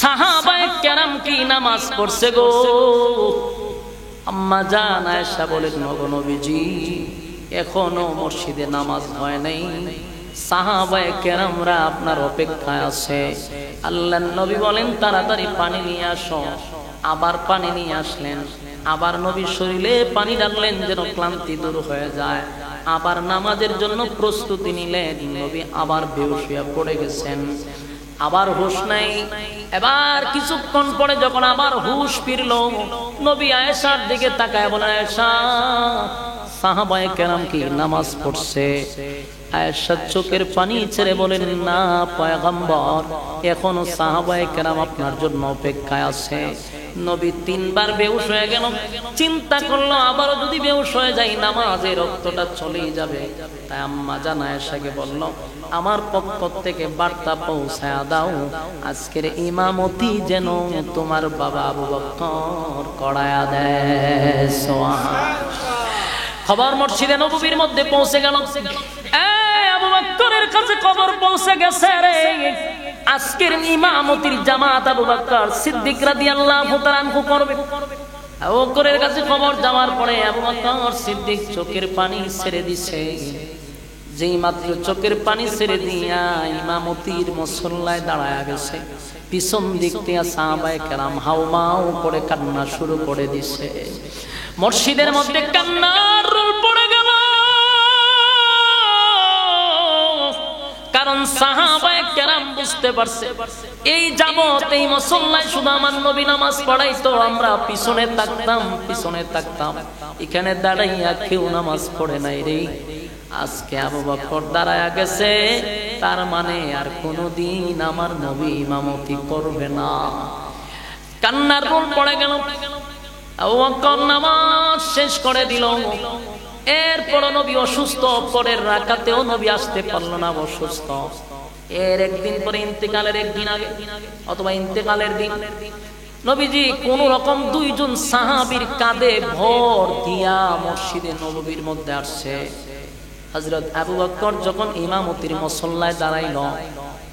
সাহাবায়ে কেরাম কি নামাজ পড়ছে গো? আম্মা জান আয়েশা বলেন, ওগো নবীজি, এখনো মসজিদে নামাজ হয় নাই, সাহাবায়ে কেরামরা আপনার অপেক্ষায় আছে। আল্লাহর নবী বলেন, তাড়াতাড়ি পানি নিয়ে আসো। আবার পানি নিয়ে আসলেন, আবার নবীর শরীরে পানি ঢাললেন যেন ক্লান্তি দূর হয়ে যায়। আবার নামাজের জন্য প্রস্তুতি নিলেন, নবী আবার বেহুশ হয়ে পড়ে গেছেন, আবার হুশ নাই। এবার কিছুক্ষণ পরে যখন আবার হুশ ফিরল, নবী আয়েশার দিকে তাকায় বলে, আয়েশা, সাহাবায়ে কেরাম কি নামাজ পড়ছে? আয়েশা চোখের পানি ছেড়ে বলেন, না পয়গম্বর, এখনো সাহাবায়ে কেরাম আপনার জন্য অপেক্ষায় আছে। নবী তিনবার বেহুশ হয়ে গেল। চিন্তা করলো, আবারও যদি বেহুশ হয়ে যায়, নামাজের রক্তটা চলেই যাবে। তাই আম্মা জান আয়েশাকে বলল, আমার পক্ষ থেকে বার্তা পৌঁছায়া দাও, আজকের ইমামতি যেন তোমার বাবা আবু বকর করায়া দেয়। খবর মসজিদে নববীর মধ্যে পৌঁছে গেল। আবু বকরের কাছে খবর পৌঁছে গেছে রে, আজকের ইমামতির জামাত আবু বকর সিদ্দিক রাদিয়াল্লাহু তাআলা আনহু করবে। আবু বকরের কাছে খবর যাওয়ার পরে আবু বকর সিদ্দিক চোখের পানি ছেড়ে দিছে। যেই মাত্র চোখের পানি ছেড়ে দিয়া ইমামতির মুসল্লায় দাঁড়ায়া গেছে, পিছন দিক থেকে সাহাবায়ে কেরাম হাউমাউ করে কান্না শুরু করে দিছে। মসজিদের মধ্যে কান্নার রোল পড়ে গেল, কারণ সাহাবায়ে কেরাম বুঝতে পারছে, এই যাবত এই মুসল্লায় শুধু আমার নবী নামাজ পড়াইতো, আমরা পিছনে থাকতাম, পিছনে থাকতাম, এখানে দাঁড়াইয়া কেউ নামাজ পড়ে নাই রে। আজকে আবু বকর দাঁড়ায়া গেছে, তার মানে আর কোনদিন আমার নবী ইমামতি করবে না। কান্নার রোল পড়ে গেল। আবু বকর নামাজ শেষ করে দিল। এরপর নবী অসুস্থ, পরের রাকাতেও নবী আসতে পারল না, অসুস্থ। এর একদিন পরে ইন্তেকালের একদিন আগে অথবা ইন্তেকালের দিন নবীজি কোন রকম দুইজন সাহাবীর কাঁধে ভর দিয়া মসজিদে নববীর মধ্যে আসছে। হযরত আবু বকর যখন ইমামতির মুসল্লায় দাঁড়াইল,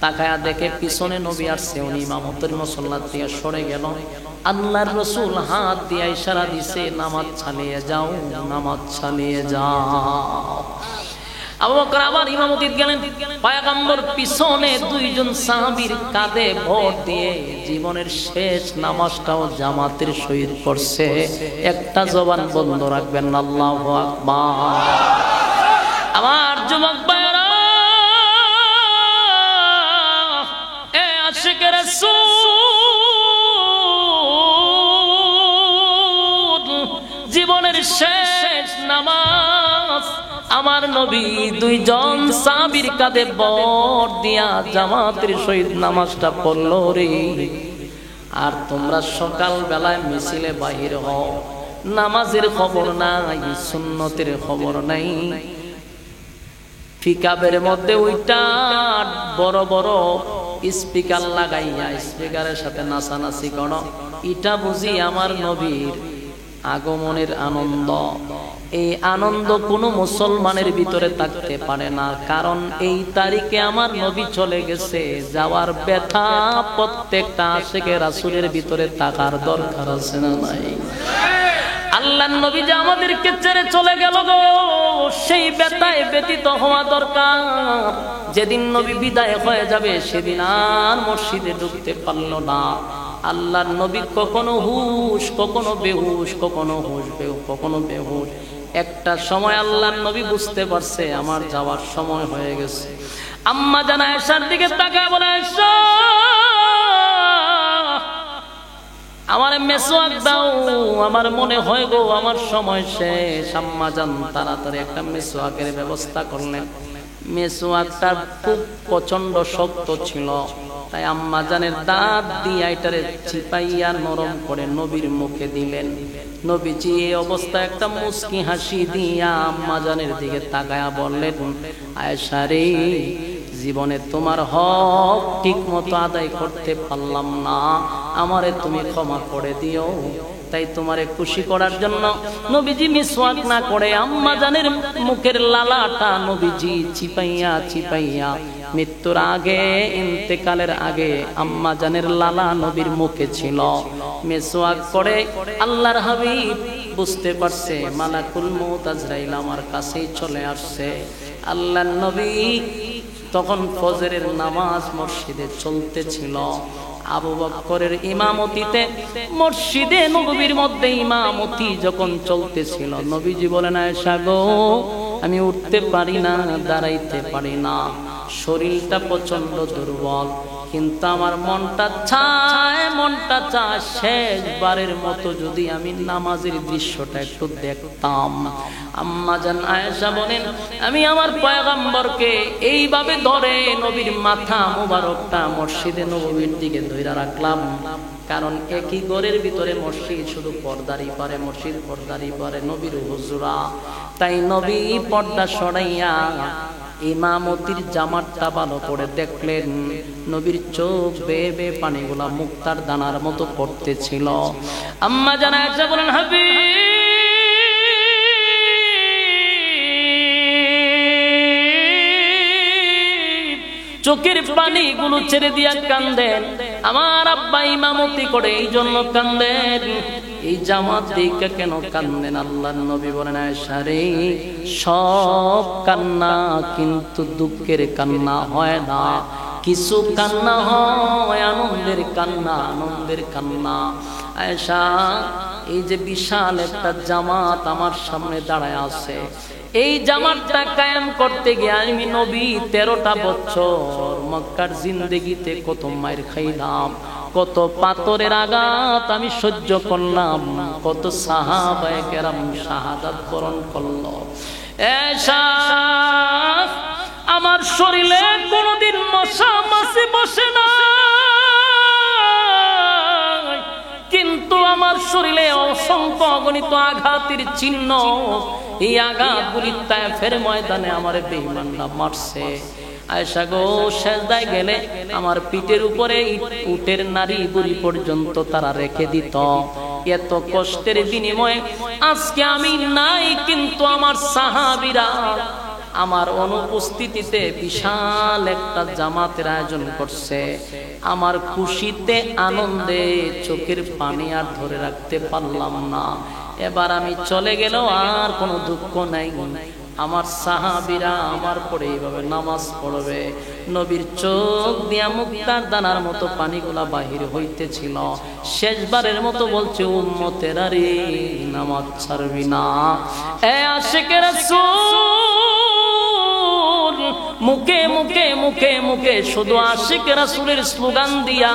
তাকায়া দেখে পিছনে নবী আসছে, উনি ইমামতির মুসল্লা থেকে সরে গেল। আল্লাহর রাসূল হাত দিয়ে ইশারা দিছে, নামাজ চালিয়ে যাও, নামাজ চালিয়ে যাও। আবু বকর আবার ইমামতিতে গেলেন, পয়গম্বর পিছনে দুইজন সাহাবীর কাঁধে ভর দিয়ে জীবনের শেষ নামাজটাও জামাতের সহিত পড়ছে। একটা জবান বন্ধ রাখবেন না, আল্লাহু আকবার। আমার যুবক ভাইরা, এ আশিকে রাসূল, জীবনের শেষ নামাজ আমার নবী দুইজন সাহাবীর কাঁধে ভর দিয়া জামাতের সহিত নামাজটা পড়লো রে। আর তোমরা সকাল বেলায় মিছিলে বাহির হও, নামাজের খবর নাই, সুন্নতের খবর নাই। পিকআপের মধ্যে ওইটা বড় বড় স্পিকার লাগাইয়া স্পিকারের সাথে নাচানাচি করো, এটা বুঝি আমার নবীর আগমনের আনন্দ। এই আনন্দ কোনো মুসলমানের ভিতরে থাকতে পারে না, কারণ এই তারিখে আমার নবী চলে গেছে। যাওয়ার ব্যথা প্রত্যেকটা আশিকে রাসূলের ভিতরে থাকার দরকার আছে না নাই? আল্লাহর নবী যে আমাদেরকে ছেড়ে চলে গেল গো, সেই ব্যথায় ব্যতীত হওয়া দরকার। যেদিন নবী বিদায় হয়ে যাবে সেদিন আর মসজিদে ঢুকতে পারল না। আল্লাহর নবী কখনো হুশ, কখনো বেহুশ, কখনো হুশ কখনো বেহুশ। একটা সময় আল্লাহর নবী বুঝতে পারছে আমার যাওয়ার সময় হয়ে গেছে। আম্মা জান আয়েশার দিকে তাকায় বলে, আয়েশা আমার মেসওয়াক দাও, আমার মনে হয় গো আমার সময় শেষ। আম্মা জান তাড়াতাড়ি একটা মেসওয়াকের ব্যবস্থা করলেন। মেসওয়াকটা খুব প্রচন্ড শক্ত ছিল, তাই আম্মা জানের দাঁত দিয়ে এটারে চিপাইয়া নরম করে নবীর মুখে দিলেন। নবীজি এই অবস্থায় একটা মুস্কি হাসি দিয়া আম্মা জানের দিকে তাকায়া বললেন, আয়েশা রে, জীবনে তোমার হক ঠিক মতো আদায় করতে পারলাম না, আমারে তুমি ক্ষমা করে দিও। তাই তোমারে খুশি করার জন্য নবীজি মিসওয়াক না করে আম্মা জানের মুখের লালাটা নবীজি চিপাইয়া চিপাইয়া মৃত্যুর আগে, ইন্তেকালের আগে আম্মা জানের লালা নবীর মুখে ছিল। মিসওয়াক করে আল্লাহর হাবিব বুঝতে পারছে মালাকুল মউত আজরাইল আমার কাছেই চলে আসছে। আল্লাহর নবী তখন ফজরের নামাজ মসজিদে চলতেছিল। আবু বকরের ইমামতিতে মসজিদে নববীর মধ্যে ইমামতি যখন চলতেছিল, নবীজি বলেন, আয়েশা গো, আমি উঠতে পারি না, দাঁড়াইতে পারি না, শরীরটা প্রচন্ড দুর্বল, কিন্তু আমার মনটা চায় শেষবারের মতো যদি আমি নামাজের দৃশ্যটা একটু দেখতাম। আম্মা জান আয়েশা বলেন, আমি আমার পয়গম্বরকে এইভাবে ধরে নবীর মাথা মুবারকটা মসজিদে নববীর দিকে ধইরা রাখলাম, কারণ একই ঘরের ভিতরে মসজিদ, শুধু পর্দারই পারে মসজিদ, পর্দারই পারে নবীর হুজুরা। তাই নবী পর্দা সরাইয়া ইমামতির জামাতটা ভালো করে দেখলেন। নবীর চোখ বেয়ে বেয়ে পানিগুলা মুক্তার দানার মতো পড়তেছিল। আম্মা জান আয়েশা বলেন, হাবিব, চোখের পানিগুলো ছেড়ে দিয়া কান্দেন। আমার আব্বা ইমামতি করে এই জন্য কান্দেন। এই জামাত দেখে কেন কান্দেন? আল্লাহর নবী বলেন, আয়েশা রে, সব কান্না কিন্তু দুঃখের কান্না হয় না, কিছু কান্না হয় আনন্দের কান্না, আনন্দের কান্না। আয়েশা, এই যে বিশাল একটা জামাত আমার সামনে দাঁড়ায় আছে, এই জামাতটা কায়েম করতে গিয়ে আমি নবী 13টা বছর মক্কার জিন্দেগিতে কত মায়ের খাইলাম, কত পাথরের আঘাত আমি সহ্য করলাম, কত সাহাবায়ে কেরাম শাহাদাত বরণ করলো। আমার শরীরে কোনদিন মশা মাছি বসে না, কিন্তু আমার শরীরে অসংখ্য অগণিত আঘাতের চিহ্ন। এই আঘাতগুলি তায়েফের ময়দানে আমার বেঈমানরা মারছে। আয়েশা গো, সেজদায় গেলে আমার পিঠের উপরে উটের নারী বুড়ি পর্যন্ত তারা রেখে দিত। এত কষ্টের বিনিময়ে আজকে আমি নাই, কিন্তু আমার সাহাবীরা আমার অনুপস্থিতিতে বিশাল একটা জামাতের আয়োজন করছে। আমার খুশিতে আনন্দে চোখের পানি আর ধরে রাখতে পারলাম না। এবার আমি চলে গেলেও আর কোনো দুঃখ নাই। আমার সাহাবীরা আমার পরে এইভাবে নামাজ পড়বে। নবীর চোখ দিয়া মুক্তার দানার মতো পানিগুলা বাহির হইতেছিল। শেষবারের মতো বলছে, উম্মতেরা রে, নামাজ ছাড়বি না। এ আশিকে রাসূল, মুখে মুখে মুখে মুখে শুধু আশিকে রাসূলের স্লোগান দিয়া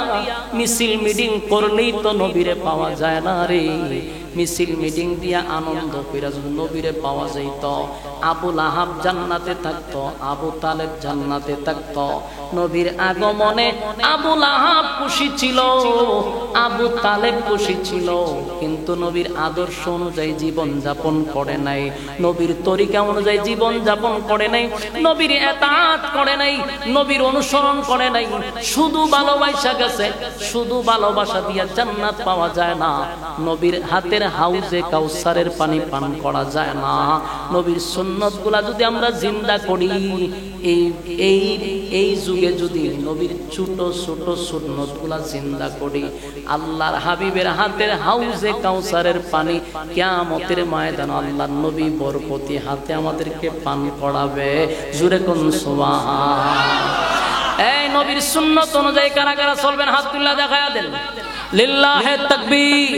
মিছিল মিটিং করলেই তো নবীরে পাওয়া যায় না রে। মিছিল মিটিং দিয়া আনন্দ কইরা যদি নবীরে পাওয়া যাইত, আবু লাহাব জান্নাতে থাকতো, আবু তালেব জান্নাতে থাকতো। নবীর আগমনে আবু লাহাব খুশি ছিল, আবু তালেব খুশি ছিল, কিন্তু নবীর আদর্শ অনুযায়ী জীবন যাপন করে নাই, নবীর তরিকা অনুযায়ী জীবন যাপন করে নাই, নবীর আতাআত করে নাই, নবীর অনুসরণ করে নাই, শুধু ভালোবাসা গেছে। শুধু ভালোবাসা দিয়ে জান্নাত পাওয়া যায় না, নবীর হাতের হাউজে কাউসারের পানি পান করা যায় না। নবীর সুন্নতগুলা যদি আমরা জিন্দা করি, এই যুগে যদি নবীর ছোট ছোট সুন্নতগুলা জিন্দা করি, আল্লাহর হাবিবের হাতের হাউজে কাউসারের পানি কিয়ামতের ময়দানে আল্লাহর নবী বরকতি হাতে আমাদেরকে পান করাবে। জোরে কোন সুবহান। এই নবীর সুন্নত অনুযায়ী কারা কারা চলবেন হাত তুলে দেখায়া দেন। লিল্লাহে তাকবীর।